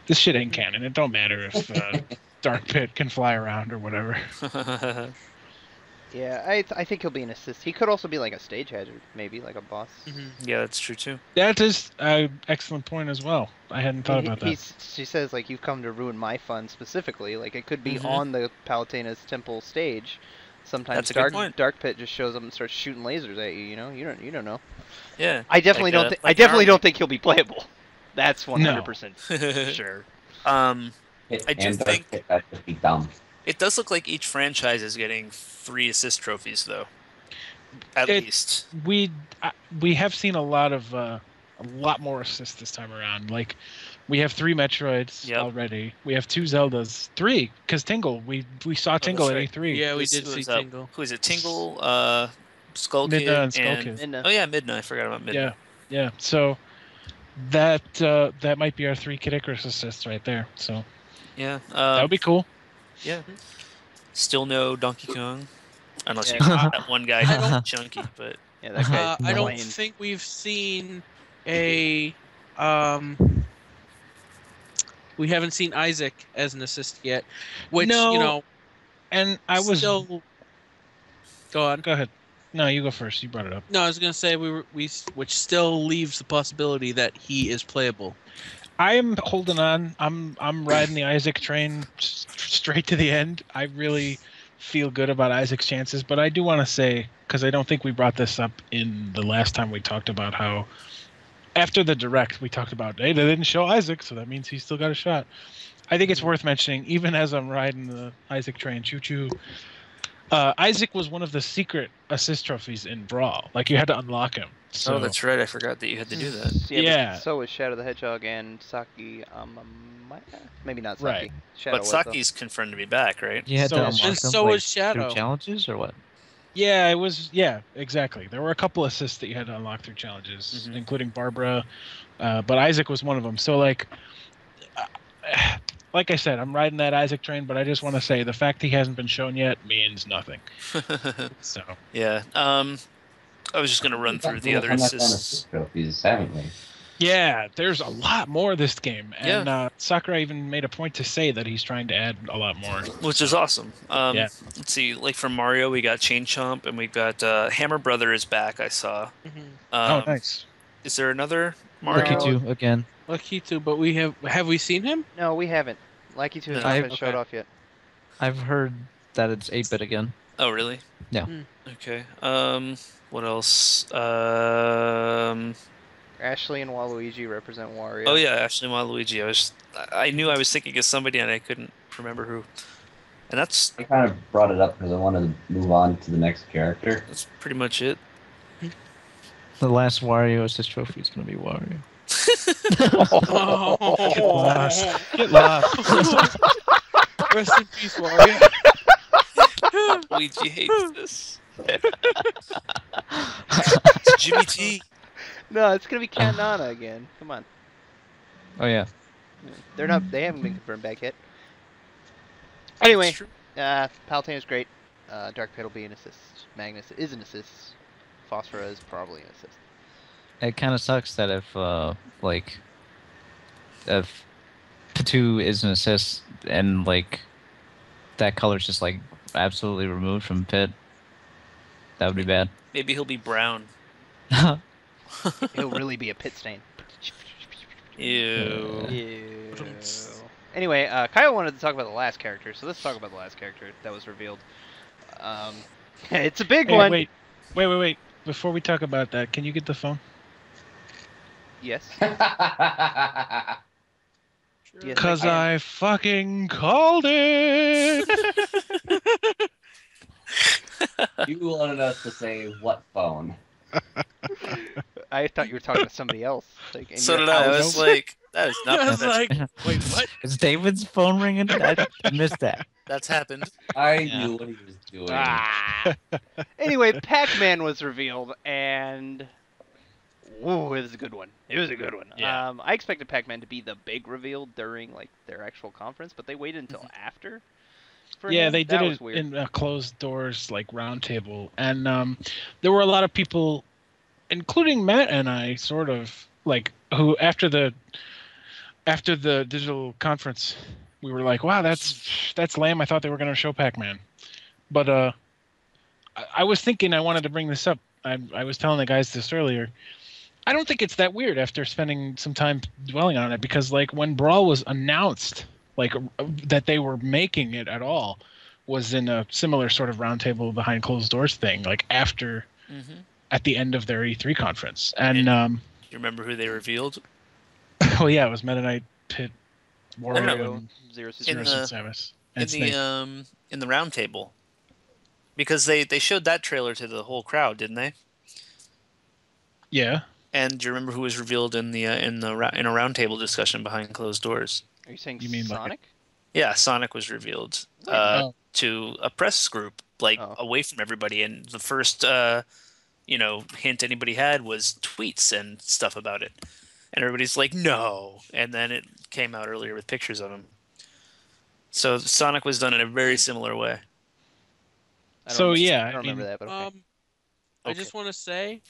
this shit ain't canon. It don't matter if Dark Pit can fly around or whatever. Yeah, I think he'll be an assist. He could also be like a stage hazard, maybe like a boss. yeah, that's true too. That is an excellent point as well. I hadn't thought about that. She says like you've come to ruin my fun specifically. Like it could be on the Palutena's temple stage. Sometimes Dark Pit just shows up and starts shooting lasers at you. You know, you don't know. Yeah. I definitely don't. I definitely don't think he'll be playable. That's 100% sure. I do think that would be dumb. It does look like each franchise is getting 3 assist trophies, though. At least we have seen a lot more assists this time around. Like we have 3 Metroids already. We have 2 Zeldas, 3 because Tingle. We saw Tingle at E3. Yeah, we did see Tingle. Who is it? Tingle, Skull Kid, Midna and Skull Kid. Midna. Oh yeah, Midna. I forgot about Midna. Yeah. So that might be our 3 Kid Icarus assists right there. So yeah, that would be cool. Yeah. Still no Donkey Kong, unless you count that one guy chunky. But yeah, that guy. I don't think we've seen a. We haven't seen Isaac as an assist yet, which No, you know. And I was still. Go on. Go ahead. No, you go first. You brought it up. No, I was gonna say which still leaves the possibility that he is playable. I'm holding on. I'm riding the Isaac train straight to the end. I really feel good about Isaac's chances, but I do want to say, because I don't think we brought this up in the last time we talked about how after the direct we talked about, hey, they didn't show Isaac, so that means he's still got a shot. I think it's worth mentioning, even as I'm riding the Isaac train, choo-choo, Isaac was one of the secret assist trophies in Brawl. Like, you had to unlock him. So, oh, that's right. I forgot that you had to do that. Yeah. So was Shadow the Hedgehog and Saki. Maybe not Saki. Right. Shadow But Saki's confirmed to be back, right? You had to unlock them, and so like, was Shadow. through challenges or what? Yeah, it was. Yeah, exactly. There were a couple assists that you had to unlock through challenges, including Barbara, but Isaac was one of them. So, like I said, I'm riding that Isaac train, but I just want to say the fact he hasn't been shown yet means nothing. So yeah, I was just gonna run through the other assists. Trophies, haven't we? yeah, there's a lot more this game, and Sakurai even made a point to say that he's trying to add a lot more, Which is awesome. Yeah. Let's see, like from Mario, we got Chain Chomp, and we've got Hammer Brother is back. I saw. oh, nice. Is there another Mario? Lucky 2 again. Lucky too, but we have we seen him? No, we haven't. Lucky 2 has No. not been showed off yet. I've heard that it's 8-bit again. Oh, really? Yeah. Okay. What else? Ashley and Waluigi represent Wario. Oh yeah, Ashley and Waluigi. I knew I was thinking of somebody and I couldn't remember who. And that's I kind of brought it up because I wanted to move on to the next character. pretty much it. The last Wario assist trophy is gonna be Wario. Get lost. Get lost. Rest in peace, Wario. Luigi hates this. It's Jimmy T. No, it's gonna be Cat Nana again. Come on. Oh yeah. They're not. They haven't been confirmed back yet. Anyway, That's true. Palutena is great. Dark Pit will be an assist. Magnus is an assist. Phosphora is probably an assist. It kind of sucks that if P2 is an assist and like that color's just like absolutely removed from Pit, that would be bad. Maybe he'll be brown. He'll really be a pit stain. Ew. Ew. Anyway, Kyle wanted to talk about the last character, so let's talk about the last character that was revealed. It's a big one. Wait. Before we talk about that, can you get the phone? Yes. Sure. Yes, Because I I fucking called it! You wanted us to say what phone? I thought you were talking to somebody else. Like, in So your did I. I house. was like, that is not I was professional. like, wait, what? Is David's phone ringing? I missed that. That's happened. I Yeah. knew what he was doing. Ah. Anyway, Pac-Man was revealed, and ooh, it was a good one. It was a good one. Yeah. I expected Pac-Man to be the big reveal during like their actual conference, but they waited until after. For Yeah, him. they That did was it weird. in a closed doors like round table, and there were a lot of people, including Matt and I, sort of like who after the digital conference, we were like, "Wow, that's lame." I thought they were going to show Pac-Man, but I was thinking I wanted to bring this up. I was telling the guys this earlier. I don't think it's that weird after spending some time dwelling on it, because like when Brawl was announced, like that they were making it at all, was in a similar sort of roundtable behind closed doors thing, like after at the end of their E3 conference. And You remember who they revealed? oh yeah, it was Meta Knight, Pit, Wario, Wario, and Zero In Zero the- Suit Samus, and In Snake. the round table. Because they showed that trailer to the whole crowd, didn't they? Yeah. And do you remember who was revealed in a round table discussion behind closed doors? Are you saying You mean like Sonic? Yeah, Sonic was revealed Oh. to a press group, like Oh. away from everybody, and the first hint anybody had was tweets and stuff about it, and everybody's like, no, and then it came out earlier with pictures of him. So Sonic was done in a very similar way. I don't So, remember- yeah, I I don't remember mean- that, but okay. I Okay. just want to say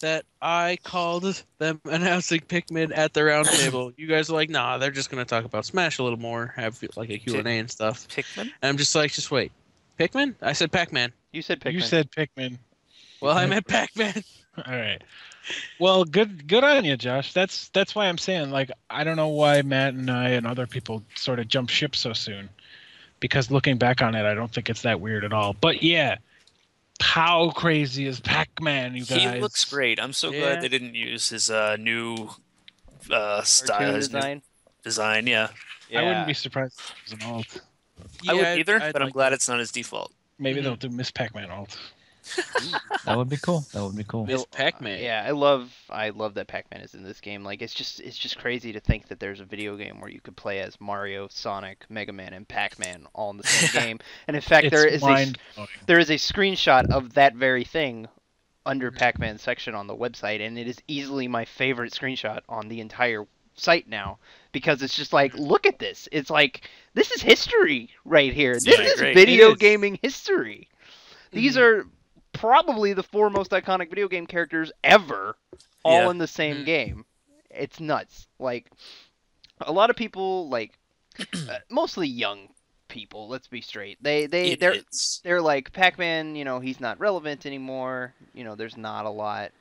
that I called them announcing Pikmin at the round table. You guys are like, nah, they're just going to talk about Smash a little more, have like a Q&A and stuff. Pikmin? And I'm just like, just wait. Pikmin? I said Pac-Man. You said Pikmin. You said Pikmin. Well, I meant Pac-Man. All right. Well, good on you, Josh. That's why I'm saying, like, I don't know why Matt and I and other people sort of jump ship so soon, because looking back on it, I don't think it's that weird at all. But yeah, how crazy is Pac-Man, you guys? He looks great. I'm so Yeah. glad they didn't use his new Cartoon style, his new design. design. Yeah, I wouldn't be surprised if it was an alt. I would Yeah, either, I'd but I'm like glad that. it's not his default. Maybe Mm-hmm. they'll do Miss Pac-Man alt. That would be cool. That would be cool. Miss Pac-Man. Yeah, I love that Pac-Man is in this game. Like, it's just crazy to think that there's a video game where you could play as Mario, Sonic, Mega Man, and Pac-Man all in the same game. And in fact, It's there is mind-blowing. a screenshot of that very thing under Pac-Man's section on the website, and it is easily my favorite screenshot on the entire site now, because it's just like, look at this. It's like, this is history right here. This Yeah, is great. video It is. gaming history. These are probably the 4 most iconic video game characters ever, all Yeah. in the same Mhm. game. It's nuts. Like, a lot of people, like, mostly young people, let's be straight. They're Idiots. they're like, Pac-Man, he's not relevant anymore. There's not a lot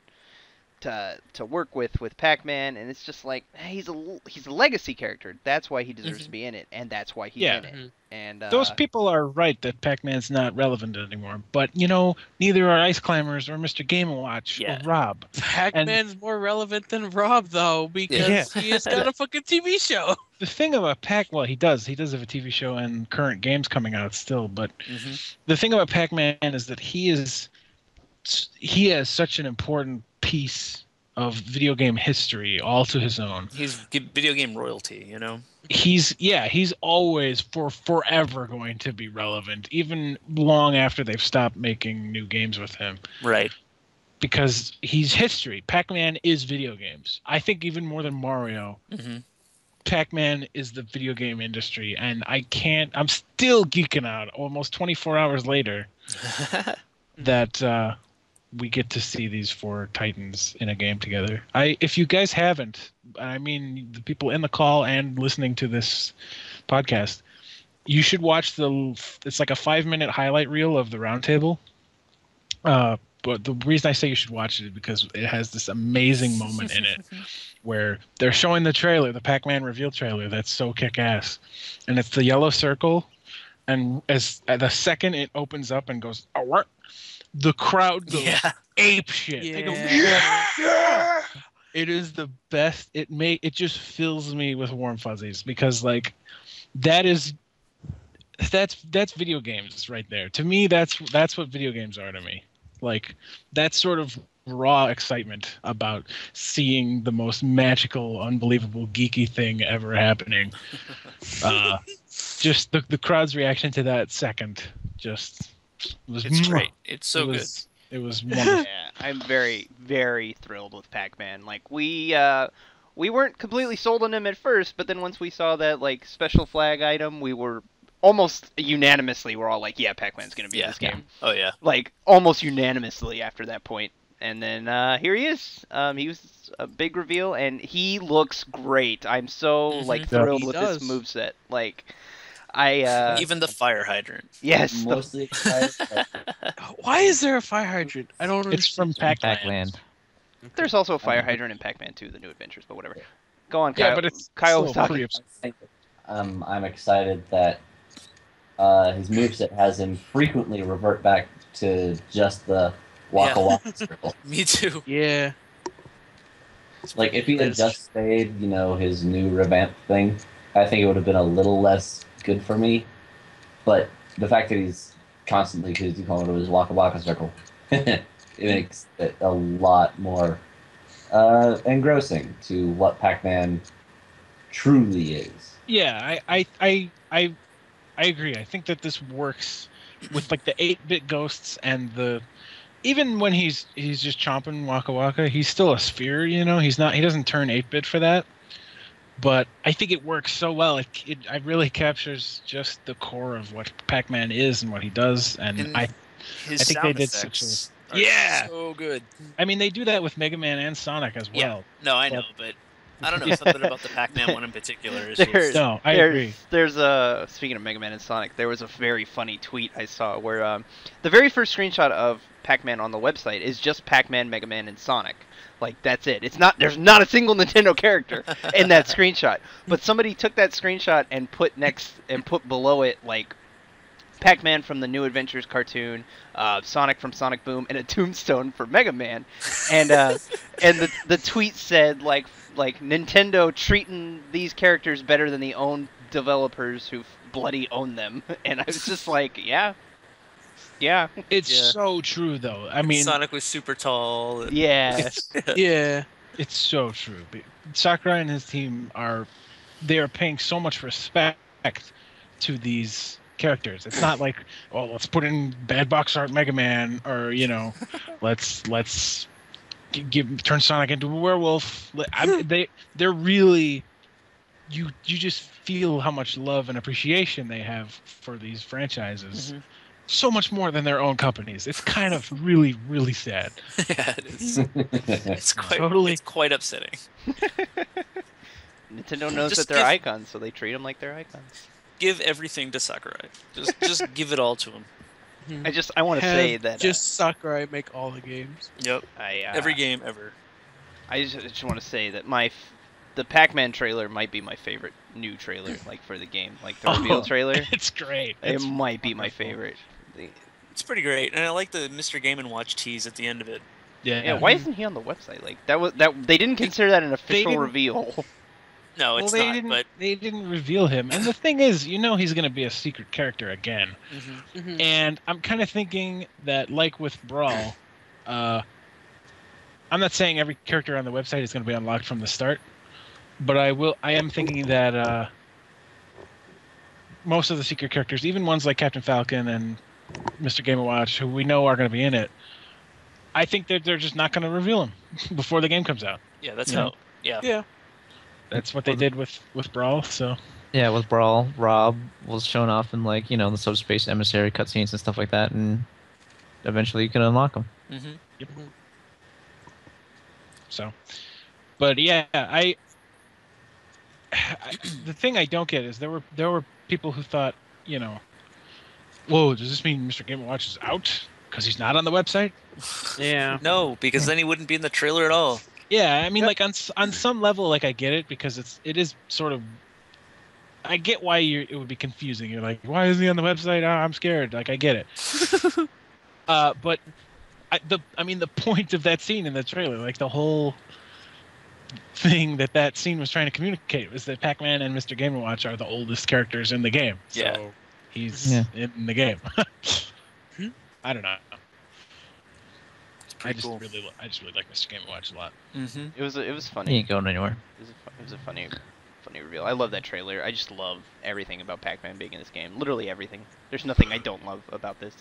to work with Pac-Man, and it's just like he's a legacy character. That's why he deserves to be in it, and that's why he's in it. And those people are right that Pac-Man's not relevant anymore. But neither are Ice Climbers or Mr. Game & Watch or Rob. Pac-Man's more relevant than Rob though, because he has got a fucking TV show. The thing about Pac-Man, he does have a TV show and current games coming out still. But the thing about Pac-Man is that he has such an important piece of video game history all to his own. He's video game royalty, He's always forever going to be relevant, even long after they've stopped making new games with him. Right. Because he's history. Pac-Man is video games. I think even more than Mario. Pac-Man is the video game industry, and I'm still geeking out almost 24 hours later that we get to see these 4 titans in a game together. If you guys haven't, I mean the people in the call and listening to this podcast, you should watch it's like a 5-minute highlight reel of the roundtable. But the reason I say you should watch it is because it has this amazing moment in it where they're showing the trailer, the Pac-Man reveal trailer that's so kick-ass. And it's the yellow circle, and as the second it opens up and goes, oh, what? The crowd goes ape shit. They go, yeah! It is the best. It just fills me with warm fuzzies because that's video games right there. To me, that's what video games are to me. Like that sort of raw excitement about seeing the most magical, unbelievable, geeky thing ever happening. Just the crowd's reaction to that second was great. It's so good. It was wonderful. Yeah, I'm very, very thrilled with Pac-Man. Like we weren't completely sold on him at first, but then once we saw that special flag item, we were almost unanimously we're all like, yeah, Pac-Man's gonna be in this game. Oh yeah. Like almost unanimously after that point. And then here he is. He was a big reveal, and he looks great. I'm so thrilled with this moveset. Even the fire hydrant. Yes. Mostly excited. Why is there a fire hydrant? I don't understand. It's from Pac-Man. There's also a fire hydrant in Pac-Man 2, The New Adventures, but whatever. Go on, Kyle. Yeah, but it's Kyle was talking. I'm excited that his moveset has him frequently revert back to just the Waka Waka circle. Me too. Yeah. Like if he had just stayed, his new revamp thing, I think it would have been a little less good for me. But the fact that he's constantly going to his Waka Waka circle, it makes it a lot more engrossing to what Pac-Man truly is. Yeah, I agree. I think that this works with the 8-bit ghosts and even when he's just chomping Waka Waka, he's still a sphere, He doesn't turn 8-bit for that. But I think it works so well. It really captures just the core of what Pac-Man is and what he does, and I think they did such a so good. I mean, they do that with Mega Man and Sonic as well. Yeah. No, I know, but I don't know, something about the Pac-Man one in particular is I agree. There's speaking of Mega Man and Sonic, there was a very funny tweet I saw where the very first screenshot of Pac-Man on the website is just Pac-Man, Mega Man, and Sonic. That's it. There's not a single Nintendo character in that screenshot. But somebody took that screenshot and put below it Pac-Man from the New Adventures cartoon, Sonic from Sonic Boom, and a tombstone for Mega Man. And the tweet said Nintendo treating these characters better than the own developers who bloody own them. And I was just yeah. It's so true, though. I mean, Sonic was super tall. Yeah. Yeah. It's so true. Sakurai and his team are paying so much respect to these characters. It's not let's put in bad box art Mega Man, or let's turn Sonic into a werewolf. They're really you just feel how much love and appreciation they have for these franchises. So much more than their own companies. It's kind of really, really sad. Yeah, it is. It's quite upsetting. Nintendo knows that they're icons, so they treat them like they're icons. Give everything to Sakurai. Just give it all to him. I want to say that just Sakurai make all the games. Yep. Every game ever. I just want to say that the Pac-Man trailer might be my favorite new trailer, like for the game, like the reveal trailer. It's great. It might be my favorite. It's pretty great, and I like the Mr. Game & Watch tease at the end of it. Yeah, why isn't he on the website? Like they didn't consider that an official reveal. No, it's they not. Didn't, but they didn't reveal him, and the thing is, he's going to be a secret character again. And I'm kind of thinking that, like with Brawl, I'm not saying every character on the website is going to be unlocked from the start, but I am thinking that most of the secret characters, even ones like Captain Falcon and Mr. Game & Watch, who we know are going to be in it, I think that they're just not going to reveal them before the game comes out. Yeah, that's how. Yeah. That's what they did with Brawl. So Yeah, with Brawl, Rob was shown off in the subspace emissary cutscenes and stuff like that, and eventually you can unlock them. Yep. So, but yeah, the thing I don't get is there were people who thought, whoa, does this mean Mr. Game & Watch is out because he's not on the website? Yeah. No, because then he wouldn't be in the trailer at all. Yeah, I mean, like on some level, like I get it because it is sort of. I get why it would be confusing. You're like, why isn't he on the website? Oh, I'm scared. Like I get it. But the point of that scene in the trailer, like the whole thing that scene was trying to communicate was that Pac-Man and Mr. Game & Watch are the oldest characters in the game. Yeah. So he's in the game. I don't know. I just really like Mr. Game & Watch a lot. It was funny. He ain't going anywhere. It was a funny reveal. I love that trailer. I just love everything about Pac-Man being in this game. Literally everything. There's nothing I don't love about this.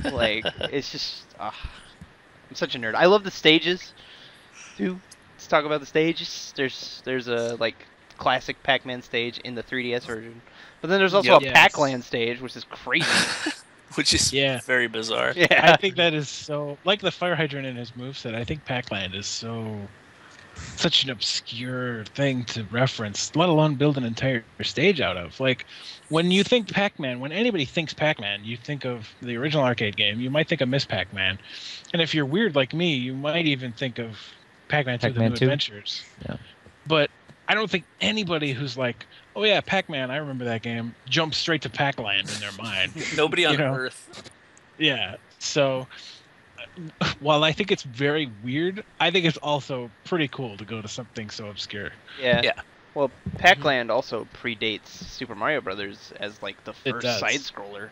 Like it's just I'm such a nerd. I love the stages too. Let's talk about the stages. There's a like classic Pac-Man stage in the 3DS version, but then there's also a Pac-Land stage, which is crazy. Which is very bizarre. Yeah. I think that is so like the fire hydrant in his moveset. I think Pac-Land is such an obscure thing to reference, let alone build an entire stage out of. Like when you think Pac-Man, when anybody thinks Pac-Man, you think of the original arcade game. You might think of Miss Pac-Man, and if you're weird like me, you might even think of Pac-Man 2: The New Adventures. Yeah. But I don't think anybody who's like, oh yeah, Pac-Man, I remember that game, jumps straight to Pac-Land in their mind. Nobody on Earth. Yeah. So while I think it's very weird, I think it's also pretty cool to go to something so obscure. Yeah. Well, Pac-Land also predates Super Mario Brothers as like the first side scroller,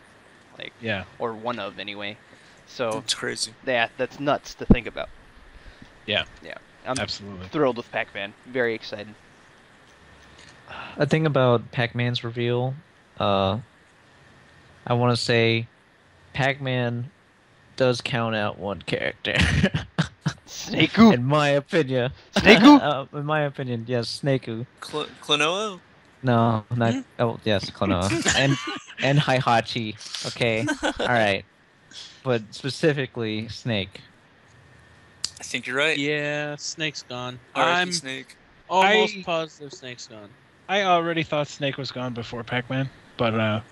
like or one of anyway. So it's crazy. Yeah, that's nuts to think about. Yeah. Yeah. I'm absolutely thrilled with Pac-Man. Very excited. A thing about Pac-Man's reveal, I want to say Pac-Man does count out one character. Snake-oo. In my opinion. Snake-oo? In my opinion, yes, Snake-oo. Klonoa? No, not. Oh, yes, Klonoa. and Hihachi. Okay. All right. But specifically, Snake. I think you're right. Yeah, Snake's gone. I'm Snake. Almost positive Snake's gone. I already thought Snake was gone before Pac-Man, but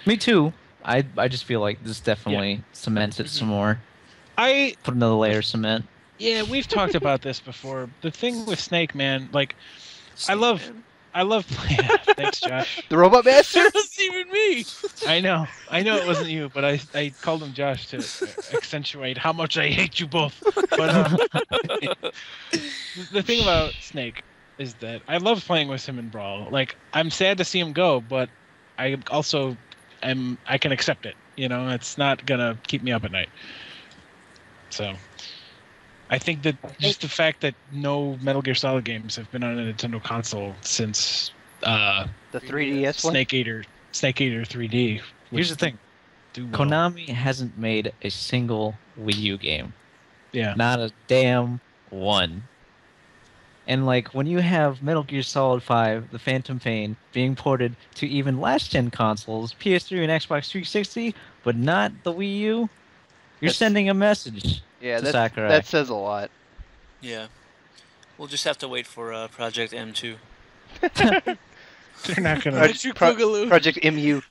me too. I just feel like this definitely cements it some more. Put another layer of cement. Yeah, we've talked about this before. The thing with Snake, man, like I love playing. Thanks, Josh. The Robot Master? It wasn't even me. I know it wasn't you, but I called him Josh to accentuate how much I hate you both. But the thing about Snake is that I love playing with him in Brawl. Like I'm sad to see him go, but I also I can accept it. It's not gonna keep me up at night. So I think that just the fact that no Metal Gear Solid games have been on a Nintendo console since the 3DS one? Snake Eater 3D. Here's the thing. Konami hasn't made a single Wii U game. Yeah. Not a damn one. And like when you have Metal Gear Solid 5, The Phantom Pain, being ported to even last-gen consoles, PS3 and Xbox 360, but not the Wii U, you're sending a message to Sakurai. That says a lot. Yeah. We'll just have to wait for Project M2. They're not gonna. Project MU.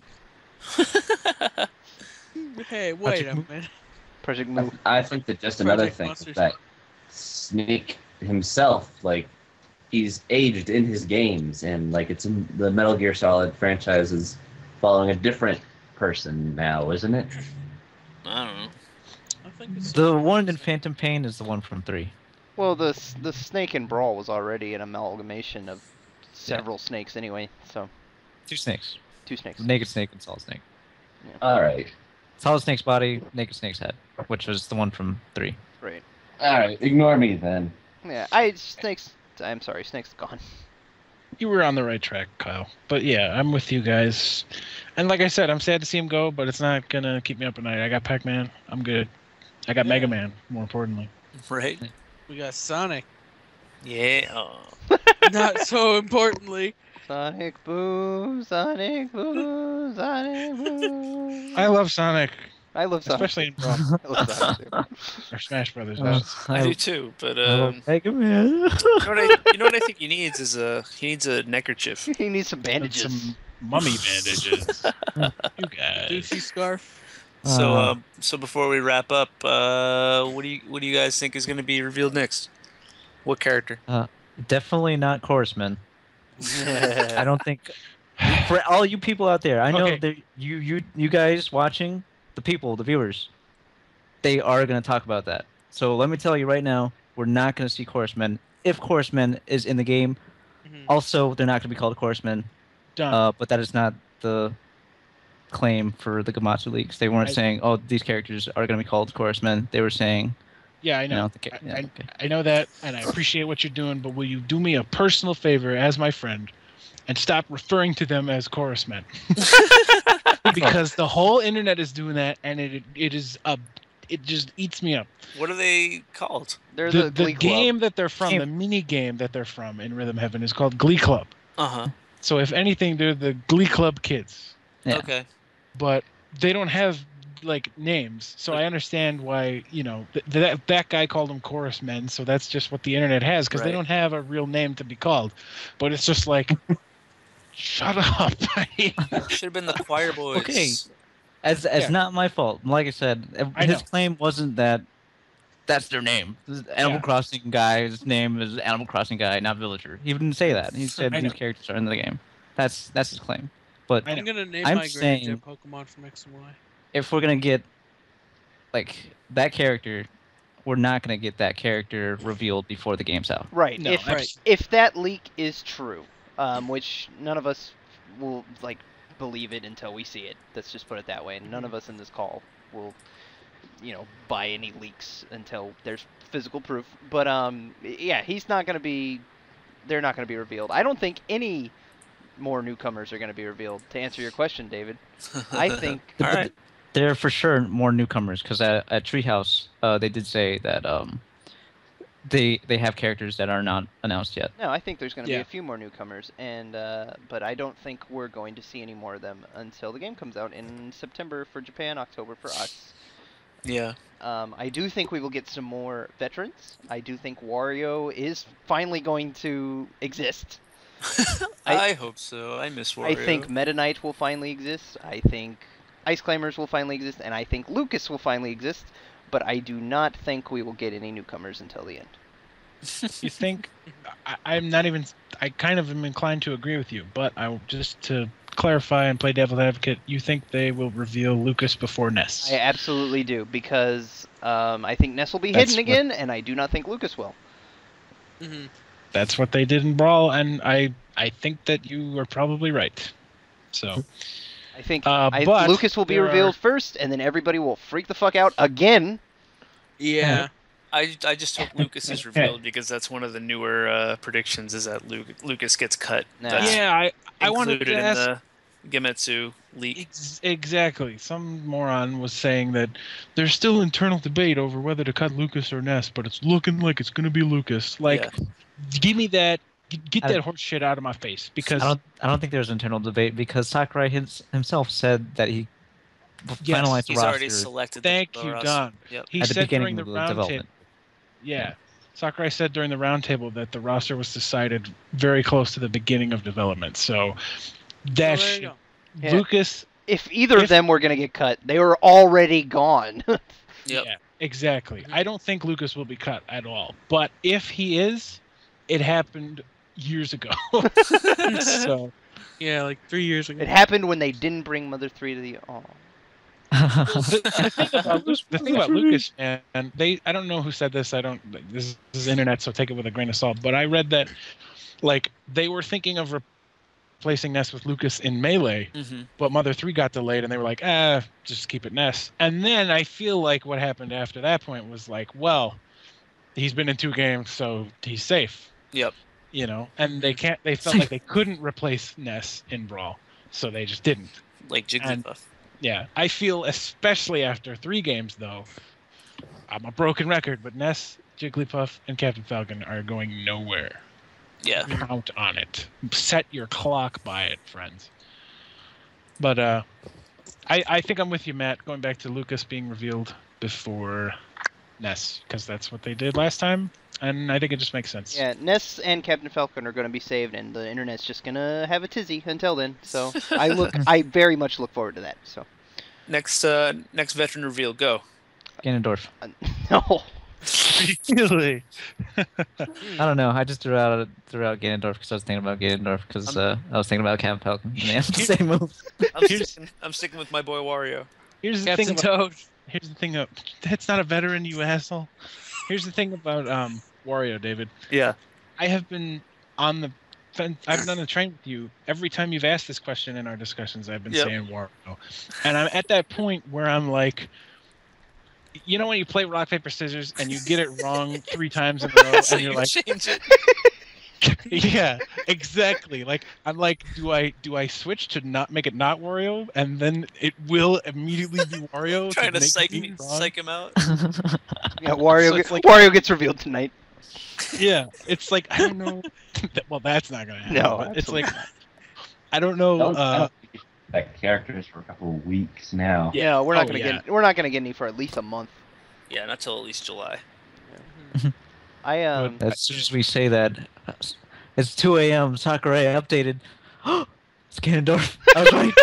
Hey, wait a minute. Project Moo. I think that just another thing is that Snake himself, like he's aged in his games, and like it's in the Metal Gear Solid franchise is following a different person now, isn't it? I don't know. I think it's The one in Phantom Pain is the one from 3. Well, the snake in Brawl was already an amalgamation of several snakes anyway. So 2 snakes. 2 snakes. Naked Snake and Solid Snake. All right. Solid Snake's body, Naked Snake's head, which was the one from 3. Right. All right. Ignore me then. Yeah. Snakes. I'm sorry. Snake's gone. You were on the right track, Kyle. But yeah, I'm with you guys. And like I said, I'm sad to see him go, but it's not gonna keep me up at night. I got Pac-Man. I'm good. I got Mega Man, more importantly. Right? We got Sonic. Yeah. Not so importantly. Sonic Boom, Sonic Boom, Sonic Boom. I love Sonic, I love Sonic. especially in Brawl I love Sonic too. or Smash Brothers. I do too, but I love Mega Man. you know what I think he needs is he needs a neckerchief. He needs some And bandages. some mummy bandages. You guys. Douchey scarf. So before we wrap up, what do you guys think is going to be revealed next? What character? Definitely not Chorusman. I don't think. For all you people out there, I know Okay. that you guys watching, the viewers, they are going to talk about that. So let me tell you right now, we're not going to see Chorusmen. If Chorusmen is in the game, also they're not going to be called Chorusmen. Done. But that is not the claim for the Gamatsu leaks. They weren't saying, "Oh, these characters are going to be called Chorusmen." They were saying, Yeah, I know. okay. I know that, and I appreciate what you're doing, but will you do me a personal favor as my friend and stop referring to them as chorus men? Because the whole internet is doing that, and it just eats me up. What are they called? They're The Glee Club. game that they're from, the mini game that they're from in Rhythm Heaven is called Glee Club. Uh-huh. So if anything, they're the Glee Club kids. Yeah. Okay. But they don't have like names, so I understand why that guy called them chorus men. So that's just what the internet has, because they Right. don't have a real name to be called. But it's just like, shut up. Should have been the Choir Boys. Okay. As not my fault. Like I said, his claim wasn't that that's their name. This Animal Crossing guy's name is Animal Crossing guy, not Villager. He didn't say that. He said these characters are in the game. That's his claim. But I'm gonna name I'm my saying- Greninja Pokemon from X and Y. if we're gonna get like that character, we're not gonna get that character revealed before the game's out. Right. No, If that leak is true, which none of us will believe it until we see it. Let's just put it that way. None of us in this call will, buy any leaks until there's physical proof. But yeah, he's not gonna be. They're not gonna be revealed. I don't think any more newcomers are gonna be revealed. To answer your question, David, I think. All right. There are for sure more newcomers because at Treehouse, they did say that they have characters that are not announced yet. No, I think there's going to be Yeah. a few more newcomers, and but I don't think we're going to see any more of them until the game comes out in September for Japan, October for us. Yeah. I do think we will get some more veterans. I do think Wario is finally going to exist. I hope so. I miss Wario. I think Meta Knight will finally exist. I think Ice Climbers will finally exist, and I think Lucas will finally exist. But I do not think we will get any newcomers until the end. You think? I'm not even. I kind of am inclined to agree with you, but just to clarify and play devil's advocate, you think they will reveal Lucas before Ness? I absolutely do, because I think Ness will be That's hidden again, and I do not think Lucas will. That's what they did in Brawl, and I think that you are probably right. So I think but Lucas will be there revealed are- first, and then everybody will freak the fuck out again. Yeah. I just hope Lucas is revealed because that's one of the newer predictions is that Lucas gets cut. Nah. That's yeah, I wanted included to in ask. the Gemetsu leak. Exactly. Some moron was saying that there's still internal debate over whether to cut Lucas or Ness, but it's looking like it's going to be Lucas. Like, give me that. Get that horse shit out of my face, because I don't think there's internal debate because Sakurai himself said that he finalized the He's already roster. selected. Thank the you, roster. Don. Yep. He at the said beginning during the of the round table. development. Yeah. Sakurai said during the roundtable that the roster was decided very close to the beginning of development. So that there you go. Yeah. Lucas, If either of them were going to get cut, they were already gone. Yep. yeah. Exactly. I don't think Lucas will be cut at all. But if he is, it happened years ago. So Yeah, like 3 years ago. It happened when they didn't bring Mother 3 to the. Oh. the thing about Lucas, and I don't know who said this. I don't. This is internet, so take it with a grain of salt. But I read that like they were thinking of replacing Ness with Lucas in Melee, but Mother 3 got delayed, and they were like, just keep it Ness. And then I feel like what happened after that point was like, well, he's been in 2 games, so he's safe. Yep. You know, and they felt like they couldn't replace Ness in Brawl, so they just didn't. Like Jigglypuff. Yeah, I feel especially after 3 games though, I'm a broken record, but Ness, Jigglypuff, and Captain Falcon are going nowhere. Yeah. Count on it. Set your clock by it, friends. But I think I'm with you, Matt. Going back to Lucas being revealed before Ness, because that's what they did last time, and I think it just makes sense. Yeah, Ness and Captain Falcon are going to be saved, and the internet's just going to have a tizzy until then. So I very much look forward to that. So next veteran reveal, go. Ganondorf. No. Really? I don't know. I just threw out Ganondorf because I was thinking about Ganondorf because I was thinking about Captain Falcon and they have the same moves. I'm sticking with my boy Wario. Here's the Captain thing. Toad. Here's the thing. That's not a veteran, you asshole. Here's the thing about Wario, David. Yeah. I have been on the fence. I've been on the train with you every time you've asked this question in our discussions. I've been saying Wario, and I'm at that point where I'm like, you know, when you play rock paper scissors and you get it wrong 3 times in a row, So and you're you like, change it. yeah, exactly. Like I'm like, do I switch to not make it not Wario, and then it will immediately be Wario? Trying to make psych me wrong? him out. Yeah, Wario. So it's like- Wario gets revealed tonight. Yeah, it's like I don't know. Well, that's not gonna happen. No, but it's like absolutely I don't know. That characters for a couple of weeks now. Yeah, we're not Oh, gonna yeah. get. We're not gonna get any for at least a month. Yeah, not till at least July. I As soon as we say that, it's 2 a.m. Sakurai updated. It's Ganondorf. I was right.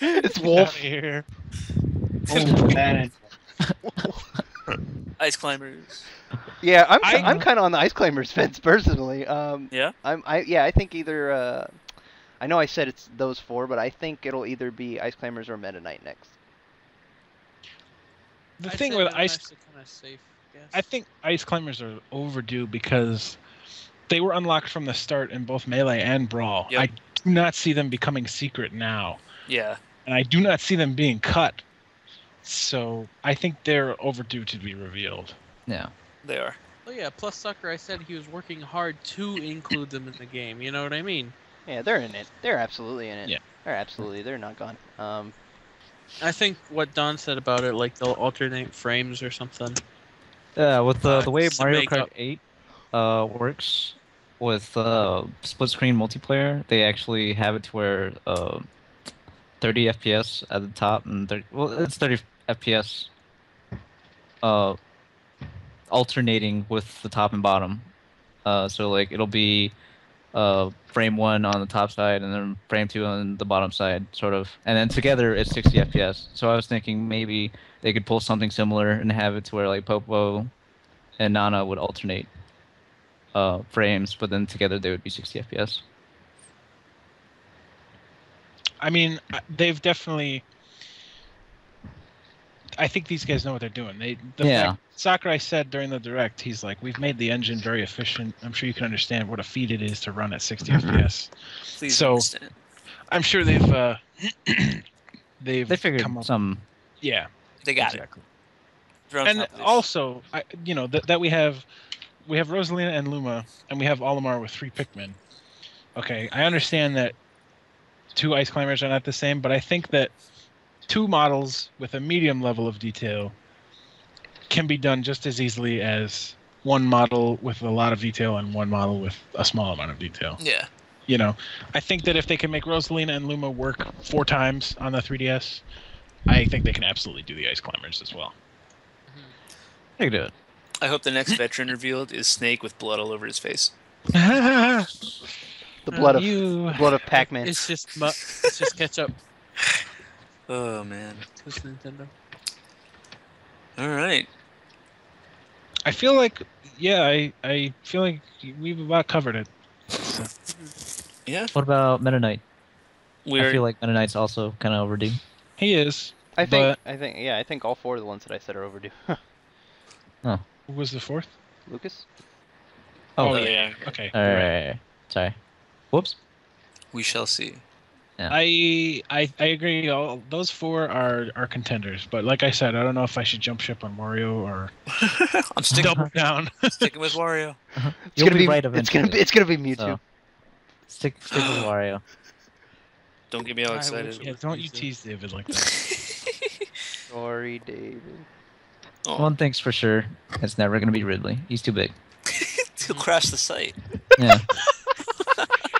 It's Get Wolf. outta here. Oh, man. Ice climbers. Yeah, I'm I- kind of on the Ice Climbers fence personally. Yeah. I think either. I know I said it's those 4, but I think it'll either be Ice Climbers or Meta Knight next. The I'd thing say with that's Ice, actually kinda safe, guess. I think Ice Climbers are overdue because they were unlocked from the start in both Melee and Brawl. Yep. I do not see them becoming secret now, Yeah. and I do not see them being cut. So I think they're overdue to be revealed. Yeah. They are. Oh yeah, plus Sakurai said he was working hard to include them in the game. You know what I mean? Yeah, they're in it. They're absolutely in it. Yeah. They're not gone. I think what Don said about it, like they'll alternate frames or something. Yeah, with the way Just to Mario make Kart up. 8 works with split screen multiplayer, they actually have it to where 30 FPS at the top and it's 30 FPS alternating with the top and bottom. So like it'll be frame 1 on the top side and then frame 2 on the bottom side, sort of, and then together it's 60 FPS. So I was thinking maybe they could pull something similar and have it to where like Popo and Nana would alternate frames, but then together they would be 60 FPS. I mean, they've definitely. I think these guys know what they're doing. Fact Sakurai said during the direct, he's like, "We've made the engine very efficient. I'm sure you can understand what a feat it is to run at 60 FPS." Please So- understand. I'm sure they've They figured come up. some. Yeah, They got exactly. it. They're on And top of this. also, that we have Rosalina and Luma, and we have Olimar with 3 Pikmin. Okay, I understand that 2 Ice Climbers are not the same, but I think that 2 models with a medium level of detail can be done just as easily as 1 model with a lot of detail and 1 model with a small amount of detail. Yeah. You know, I think that if they can make Rosalina and Luma work 4 times on the 3DS, I think they can absolutely do the Ice Climbers as well. They could do it. I hope the next veteran revealed is Snake with blood all over his face. The blood of you. Pac-Man. It's just ketchup. Oh man. It's Nintendo. All right. I feel like, yeah, I feel like we've about covered it. So. Yeah. What about Meta Knight? I We're feel like Meta Knight's also kind of overdue. He is. I but think all 4 of the ones that I said are overdue. Oh. who was the fourth? Lucas? Oh, yeah. Okay. all you're right. right. Sorry. Whoops. We shall see. Yeah. I agree. All those 4 are contenders, but like I said, I don't know if I should jump ship on Wario or I'm sticking double down. sticking with Wario. You'll be right It's eventually. gonna be Mewtwo. So, stick with Wario. Don't get me all I excited. wish it Yeah, was don't you Lisa. tease David like that. Sorry, David. Oh, One thing's for sure, it's never gonna be Ridley. He's too big. he'll crash the site. Yeah.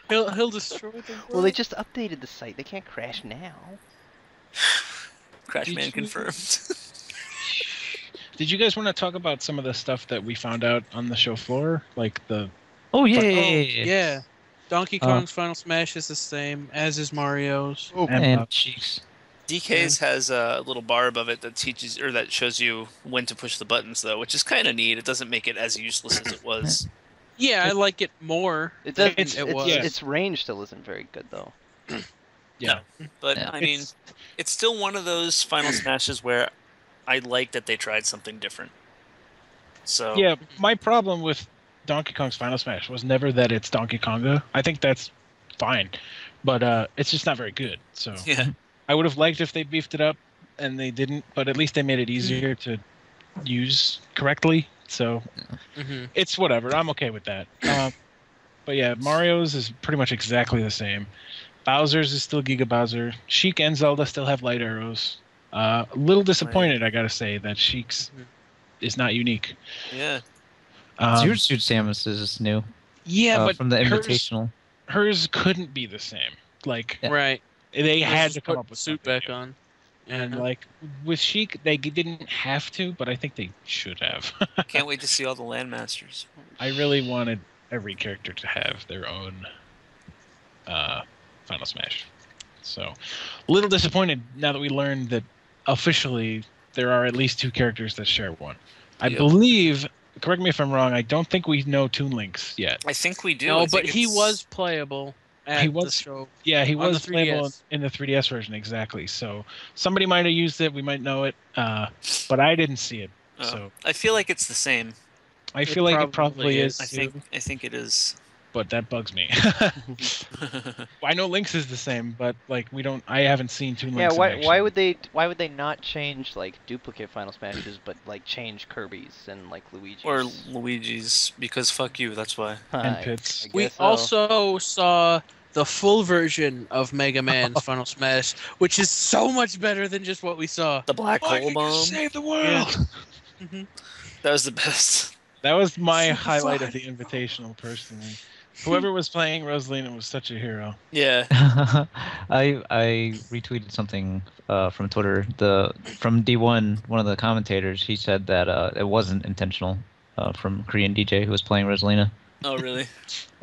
He'll destroy the world. Well, they just updated the site. They can't crash now. Crash Did Man you- confirmed. Did you guys want to talk about some of the stuff that we found out on the show floor, like the? Oh yeah. Yeah. Donkey Kong's Final Smash is the same, as is Mario's. And Cheeks. DK's has a little bar above it that teaches or that shows you when to push the buttons, though, which is kind of neat. It doesn't make it as useless as it was. Yeah, I like it more. It does. than it was. Its range still isn't very good though. Yeah. But Yeah. I mean, it's still one of those Final Smashes where I like that they tried something different. So Yeah, my problem with Donkey Kong's Final Smash was never that it's Donkey Konga. I think that's fine, but it's just not very good. So yeah, I would have liked if they beefed it up, and they didn't. But at least they made it easier to use correctly. So Mm-hmm. it's whatever. I'm okay with that. But yeah, Mario's is pretty much exactly the same. Bowser's is still Giga Bowser. Sheik and Zelda still have light arrows. A little disappointed, I gotta say, that Sheik's is not unique. yeah. Zero Suit Samus is new. Yeah, but from the hers- Invitational. hers couldn't be the same. Like Yeah. Right. they had Just to come put up with suit something back new. on. And Yeah. like with Sheik, they didn't have to, but I think they should have. Can't wait to see all the Landmasters. I really wanted every character to have their own Final Smash. So, a little disappointed now that we learned that officially there are at least 2 characters that share one. I Yep. believe, correct me if I'm wrong, I don't think we know Toon Links yet. I think we do. I No, think but he it's- was playable at He the was- show. Yeah, he On the was playable 3DS. in the 3DS version, exactly. So, somebody might have used it, we might know it, but I didn't see it. Oh, So, I feel like it's the same. I feel like it probably probably is. is. I think it is. But that bugs me. I know Lynx is the same, but like I haven't seen Toon Yeah, Links. in why action. why would they not change like duplicate Final Smashes, but like change Kirby's and like Luigi's Or Luigi's, because fuck you, that's why. and Pits. I We guess so. also saw the full version of Mega Man's Final Smash, which is so much better than just what we saw. The black Why hole you bomb. save the world. That was the best. That was my So highlight fun. of the Invitational, personally. Whoever was playing Rosalina was such a hero. Yeah. I retweeted something from Twitter. From D1, one of the commentators, he said that it wasn't intentional from Korean DJ who was playing Rosalina. Oh really?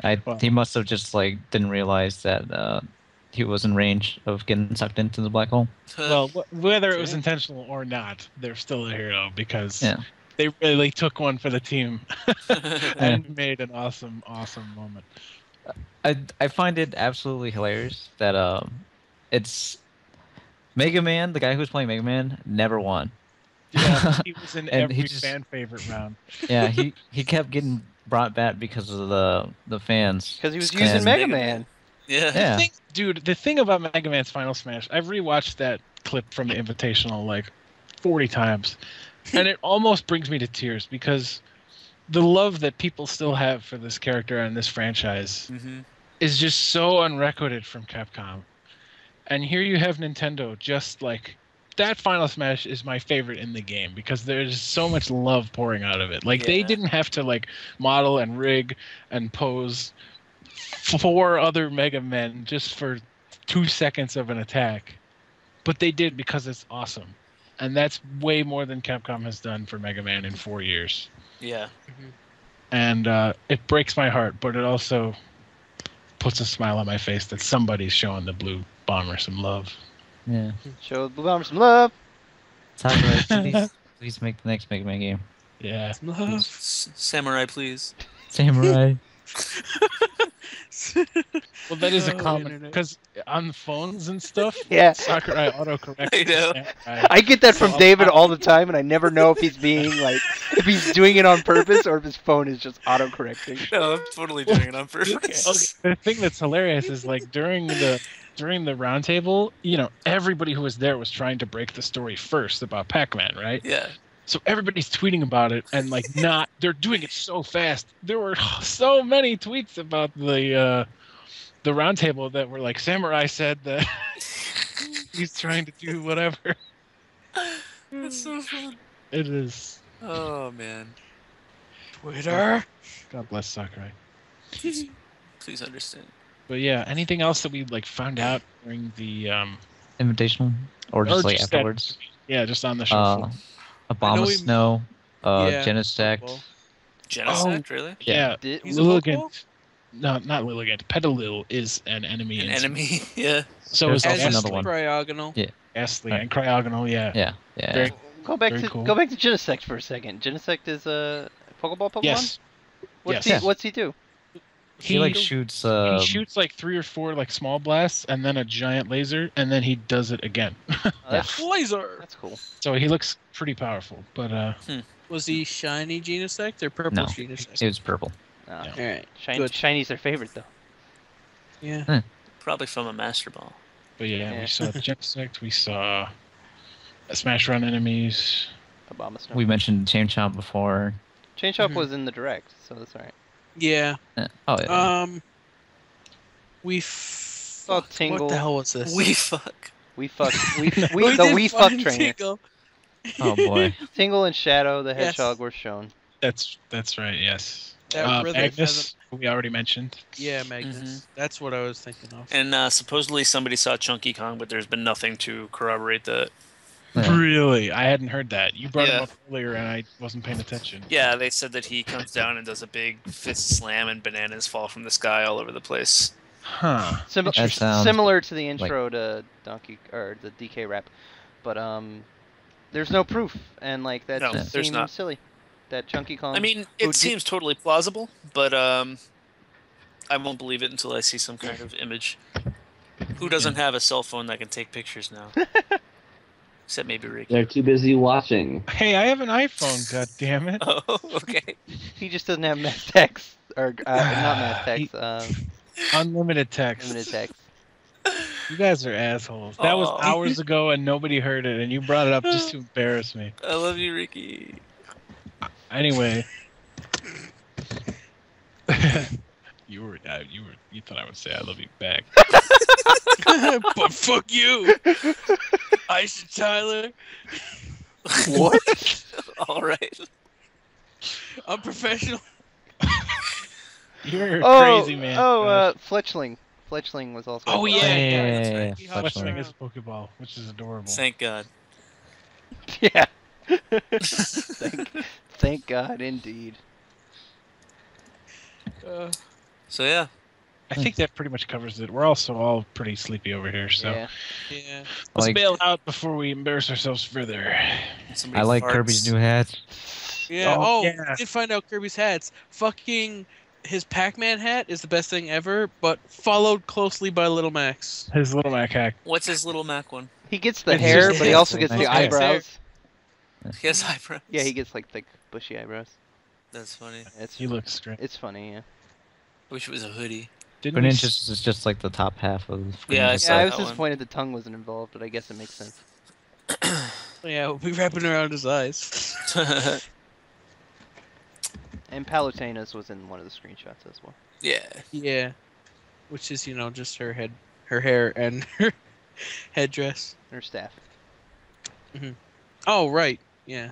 Wow. He must have just like didn't realize that he was in range of getting sucked into the black hole. Well, whether it was Yeah. intentional or not, they're still a hero because Yeah. they really took one for the team and made an awesome, awesome moment. I find it absolutely hilarious that it's Mega Man, the guy who was playing Mega Man, never won. Yeah, he was in And he every just- fan favorite round. Yeah, he kept getting brought back because of the fans. Because he was And- using Mega Mega Man. Man. Yeah. Yeah. Dude, the thing about Mega Man's Final Smash, I've rewatched that clip from the Invitational like 40 times, and it almost brings me to tears because the love that people still have for this character and this franchise Mm-hmm. is just so unrecorded from Capcom. And here you have Nintendo just like that Final Smash is my favorite in the game because there's so much love pouring out of it. Like they Yeah. didn't have to like model and rig and pose 4 other Mega Men just for 2 seconds of an attack. But they did because it's awesome. And that's way more than Capcom has done for Mega Man in 4 years. Yeah. And it breaks my heart, but it also puts a smile on my face that somebody's showing the Blue Bomber some love. Yeah. Show Blue Bomber some love. Sakura, please make the next Mega Man game. Yeah. Love. Samurai, please. Samurai. Well, that is a Oh, common internet. because on the phones and stuff, Yeah. Sakurai autocorrects. I to know. Samurai. I get that from So, David all the time, and I never know if he's being like, if he's doing it on purpose or if his phone is just autocorrecting. No, I'm totally doing it on purpose. Okay, the thing that's hilarious is like during the roundtable, everybody who was there was trying to break the story first about Pac-Man, right? Yeah. So everybody's tweeting about it, and like they're doing it so fast. There were so many tweets about the roundtable that were like, Samurai said that he's trying to do whatever. That's so fun. It is. Oh man. Twitter. God bless Sakurai. Please understand. But yeah, anything else that we like found out during the Invitational? Or just like just that- afterwards? yeah, just on the show floor. Obama we- Snow, Yeah, Genesect. football. Genocide, really? Yeah, Did- He's a Lilligant. No, not Lilligant. Pedalil is an enemy. An in- enemy, yeah. So There's is also As is another one. Cryogonal. Yeah. Astley and Cryogonal. Yeah. Yeah. Very- Go back Very to cool. Genesect for a second. Genesect is a Pokeball Pokemon. Yes. What's yes. he do? He like shoots. He shoots like 3 or 4 like small blasts and then a giant laser, and then he does it again. Oh, that's, Laser. that's cool. So he looks pretty powerful. But Was he shiny Genesect or purple No. Genesect? It was purple. No. Yeah. All right. Shiny, Good. Shiny's their favorite though. Yeah. Probably from a Master Ball. yeah, Yeah. we saw Genesect. We saw Smash Run enemies. Obama Snow. We mentioned Chain Chomp before. Chain Chomp Mhm. was in the direct, so that's alright. Yeah. Oh yeah. We Saw fucked. Tingle. What the hell was this? We fuck. We fuck. We did fuck find trainer. Tingle. Oh boy. Tingle and Shadow the Yes. Hedgehog were shown. That's right. Yes. That really Agnes, who we already mentioned. Yeah, Magnus. That's what I was thinking of. And supposedly somebody saw Chunky Kong, but there's been nothing to corroborate that. Yeah. Really, I hadn't heard that. You brought him Yeah. up earlier, and I wasn't paying attention. Yeah, they said that he comes down and does a big fist slam, and bananas fall from the sky all over the place. Huh. That sounds Similar to the intro to Donkey or the DK rap, but there's no proof, and like that No, just there's seems not. silly. That Chunky Kong. I mean, who it did- seems totally plausible, but I won't believe it until I see some kind of image. Who doesn't have a cell phone that can take pictures now? Except maybe Ricky. They're too busy watching. Hey, I have an iPhone. God damn it! Oh, okay. he just doesn't have mass text or not mass text. Unlimited text. Limited text. You guys are assholes. That was Aw. hours ago, and nobody heard it, and you brought it up just to embarrass me. I love you, Ricky. Anyway. You thought I would say I love you back. But fuck you, Aisha Tyler. What? All right. I'm professional. You're a Oh, crazy man. Fletchling. Fletchling was also. Oh, involved. yeah. Yeah. He Fletchling Fletchling. is a Pokeball, which is adorable. Thank God. Yeah. Thank God, indeed. So yeah, I think that pretty much covers it. We're also all pretty sleepy over here, so Yeah. Yeah. let's Like- bail out before we embarrass ourselves further. somebody I like farts. Kirby's new hat. Yeah. Oh, Oh, yeah. we did find out Kirby's hats. Fucking his Pac-Man hat is the best thing ever, but followed closely by Little Max. His little Mac hack. What's his little Mac one? He gets the It's hair, just but he hair. also gets the Nice hair. eyebrows. He has eyebrows. Yeah, he gets like thick, bushy eyebrows. That's funny. It's He looks great. it's funny, yeah. Wish it was a hoodie. Didn't we Greninja's is just like the top half of Yeah, I Greninja's saw Yeah, I that was one. disappointed the tongue wasn't involved, but I guess it makes sense. Yeah, we'll be wrapping around his eyes. And Palutena's was in one of the screenshots as well. Yeah. Yeah. Which is, just her hair and her headdress. Her staff. Oh, right. Yeah.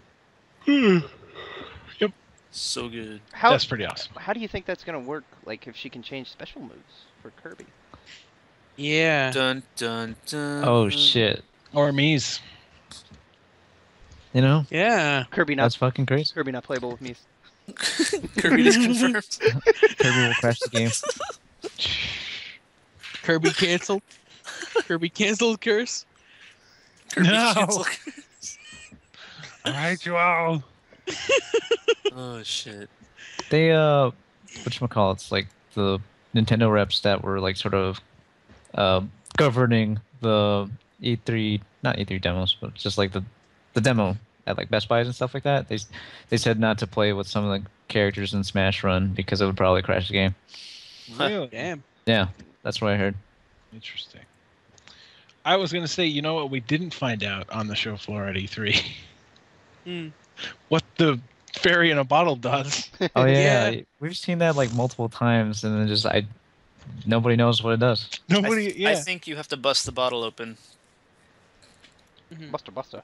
So good. How That's pretty awesome. how do you think that's gonna work? Like if she can change special moves for Kirby? Yeah. Dun dun dun. Oh shit. Or Mii's. You know? Yeah. Kirby not That's fucking crazy. Kirby not playable with me. Kirby is confirmed. Kirby will crash the game. Kirby canceled. Kirby canceled curse. Kirby No. cancel. All right, you all. Oh shit. They whatchamacallits, like the Nintendo reps that were like sort of governing the E3, not E3 demos, but just like the demo at like Best Buys and stuff like that. They said not to play with some of the characters in Smash Run because it would probably crash the game. Really? Damn. Yeah, that's what I heard. Interesting. I was gonna say, you know what we didn't find out on the show floor at E3? Hmm. What the fairy in a bottle does. Oh yeah, Yeah. we've seen that like multiple times, and then just nobody knows what it does. Nobody. I think you have to bust the bottle open. Buster.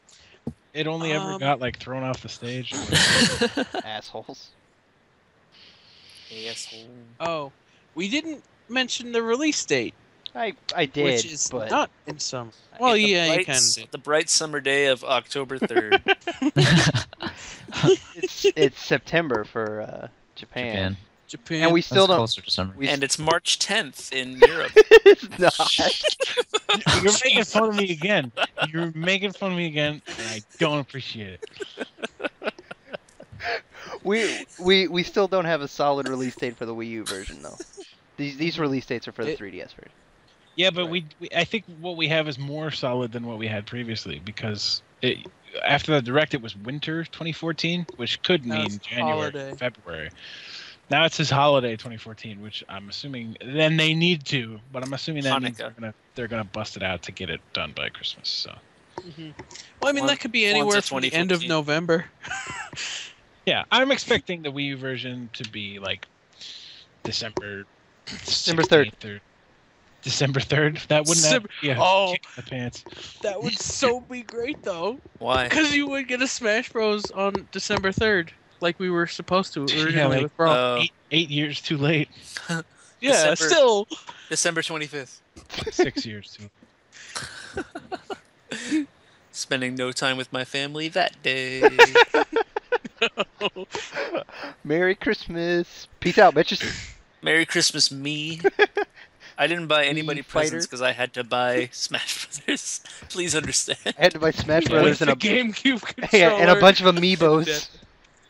It only ever got like thrown off the stage. Assholes. Asshole. Oh, we didn't mention the release date, I did, which is but not in summer. Well, yeah, you can. The bright summer day of October 3rd. it's September for Japan. Japan. And we That's still don't. closer to summer. And it's March 10th in Europe. It's not. You're making fun of me again. You're making fun of me again, and I don't appreciate it. We still don't have a solid release date for the Wii U version though. These release dates are for the 3DS version. Yeah, but I think what we have is more solid than what we had previously because after the direct it was winter 2014, which could Now mean it's January, holiday. February. Now it says holiday 2014, which I'm assuming then they need to, but I'm assuming that means Hanukkah. they're gonna bust it out to get it done by Christmas. So Well, I mean, that could be Once anywhere it's from the end of 2014. November. yeah, I'm expecting the Wii U version to be like December 3rd. or December 3rd. That wouldn't have be a Oh. kick in the pants. That would so be great, though. Why? Because you would get a Smash Bros. On December 3rd, like we were supposed to originally Yeah, like, with Brawl. 8 years too late. Yeah, December- still. December 25th. 6 years too. Spending no time with my family that day. Merry Christmas. Peace out, bitches. Merry Christmas, me. I didn't buy anybody Mii Fighter. presents because I had to buy Smash Brothers. Please understand. I had to buy Smash With Brothers the and a GameCube controller. yeah, and a bunch of amiibos.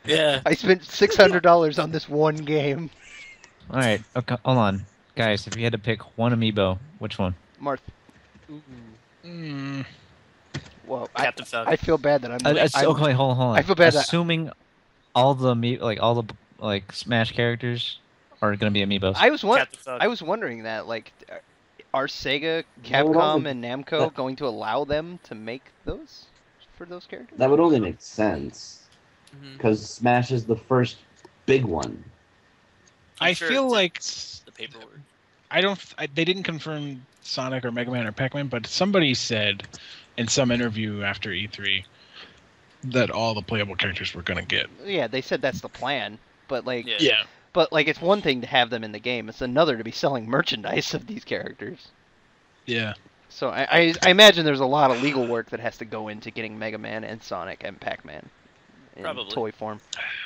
Yeah. I spent $600 on this one game. All right, okay, hold on, guys. If you had to pick one amiibo, which one? Marth. Mm, Well, Captain Falcon. I feel bad that I'm. Okay, hold on. I feel bad that- Assuming all the Smash characters are gonna be amiibos. I was Captain Falcon. I was wondering that, like, are Sega, That would Capcom, only- and Namco going to allow them to make those for those characters? That would only make sense Mhm. because Smash is the first big one. I Sure feel it like takes the paperwork. they didn't confirm Sonic or Mega Man or Pac-Man, but somebody said in some interview after E3 that all the playable characters were gonna get. Yeah, they said that's the plan, but like, Yeah. but like, it's one thing to have them in the game; it's another to be selling merchandise of these characters. Yeah. So I imagine there's a lot of legal work that has to go into getting Mega Man and Sonic and Pac-Man in Probably. toy form.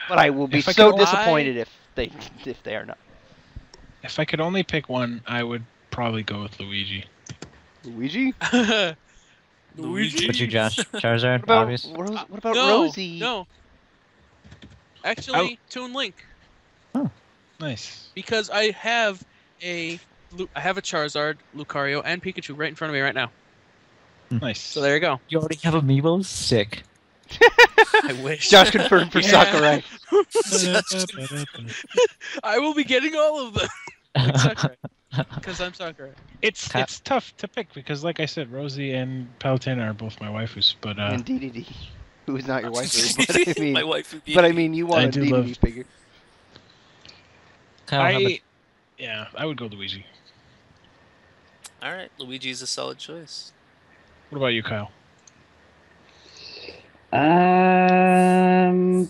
But I will be If I so could- disappointed if they are not. If I could only pick one, I would probably go with Luigi. Luigi? Luigi. What's you, Josh? Charizard, What about obvious. What about No, Rosie? no. Actually, Toon Link, Nice. because I have a Charizard, Lucario, and Pikachu right in front of me right now. Nice. So there you go. You already have amiibos? Sick. I wish. Josh confirmed for Yeah. Sakurai. I will be getting all of them. Like Sakurai. Because I'm Sakurai. It's Cap- tough to pick because, like I said, Rosie and Palutena are both my waifus. But And DDD, who is not your wife, but I mean, My wife would be. but I mean, you want I a do DDD love- figure. Kyle, how about- I would go Luigi. All right, Luigi's a solid choice. What about you, Kyle?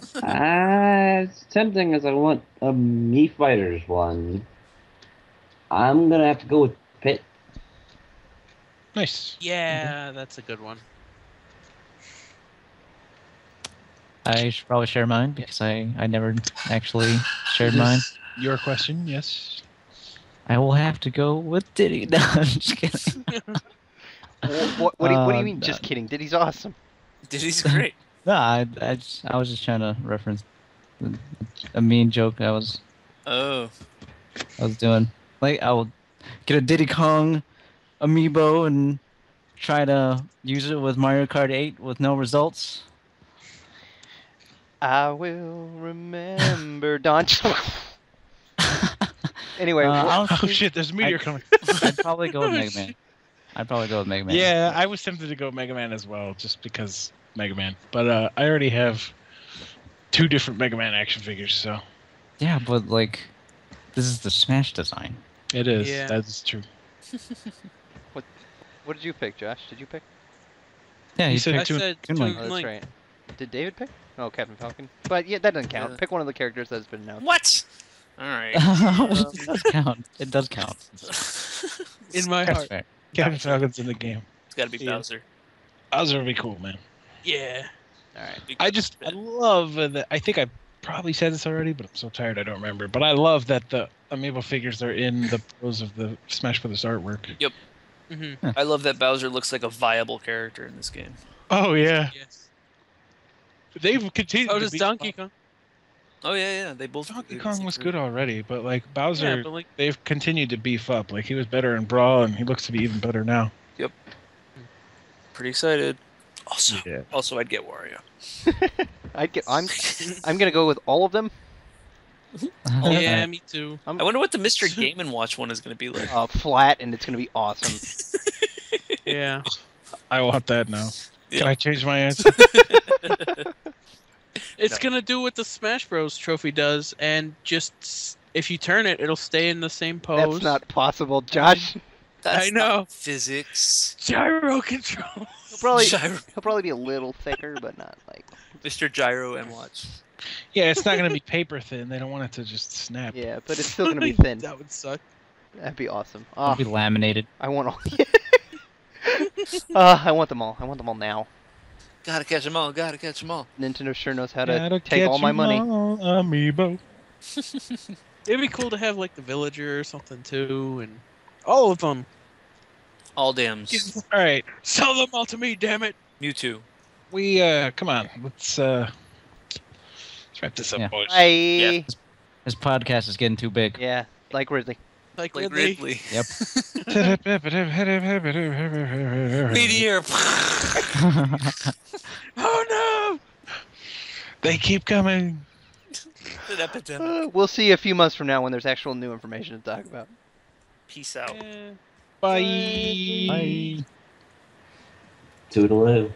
It's tempting as I want a Mii Fighters one. I'm gonna have to go with Pit. Nice. Yeah, that's a good one. I should probably share mine because I never actually shared Is mine. this your question? Yes. I will have to go with Diddy. No, I'm just kidding. What do you Oh, mean? no. Just kidding. Diddy's awesome. Diddy's great. I was just trying to reference a mean joke Oh, I was doing. Like I will get a Diddy Kong amiibo and try to use it with Mario Kart 8 with no results. I will remember Don. Anyway, Oh Honestly, shit! There's a meteor coming. I'd probably go with Mega Man. I'd probably go with Mega Man. Yeah, I was tempted to go Mega Man as well, just because Mega Man. But I already have 2 different Mega Man action figures, so Yeah, but like, this is the Smash design. it is. Yeah. That's true. what did you pick, Josh? Did you pick? Yeah, You you said picked I Toon- said Toon Toon Link. Oh, that's Link. right. Did David pick? Oh, Captain Falcon. But yeah, that doesn't count. Yeah. Pick one of the characters that's been announced. what? All right. It does count. It does count. In my That's heart. fair. Captain Falcon's in the game. It's got to be Yeah. Bowser. Bowser would be cool, man. Yeah. All right. I love that. I think I probably said this already, but I'm so tired I don't remember. But I love that the amiibo figures are in the pose of the Smash Brothers artwork. Mm-hmm. I love that Bowser looks like a viable character in this game. Oh yeah, Yes. they've continued. Oh, to does be Donkey Kong? Oh yeah, they both. Donkey they Kong seem was to- good already, but like Bowser, Yeah, but like, they've continued to beef up. Like he was better in Brawl, and he looks to be even better now. Pretty excited. Also, Yeah. I'd get Wario. I'm gonna go with all of them. yeah, me too. I wonder what the Mr. Game and Watch one is going to be like. Flat, and it's gonna be awesome. Yeah. I want that now. Yeah. Can I change my answer? It's gonna do what the Smash Bros. Trophy does, and just if you turn it, it'll stay in the same pose. That's not possible, Josh. That's I know. not physics. gyro control. Gyro. He'll probably be a little thicker, but not like. Mr. Gyro and Watch. Yeah, it's not gonna be paper thin. They don't want it to just snap. Yeah, but it's still gonna be thin. That would suck. That'd be awesome. It'll be laminated. I want all. I want them all. I want them all now. Gotta catch them all. Gotta catch them all. Nintendo sure knows how to Gotta take all catch my 'em money. all, amiibo. It'd be cool to have like the villager or something too, and all of them. All dams. All right, Sell them all to me, damn it. Mewtwo. we come on. Let's wrap this up, Yeah. boys. I This podcast is getting too big. yeah, like Ridley. Like, Like Ridley. Ridley. Meteor. Oh They keep coming. An epidemic. We'll see a few months from now when there's actual new information to talk about. Peace out. no. Bye. Bye. Toodaloo.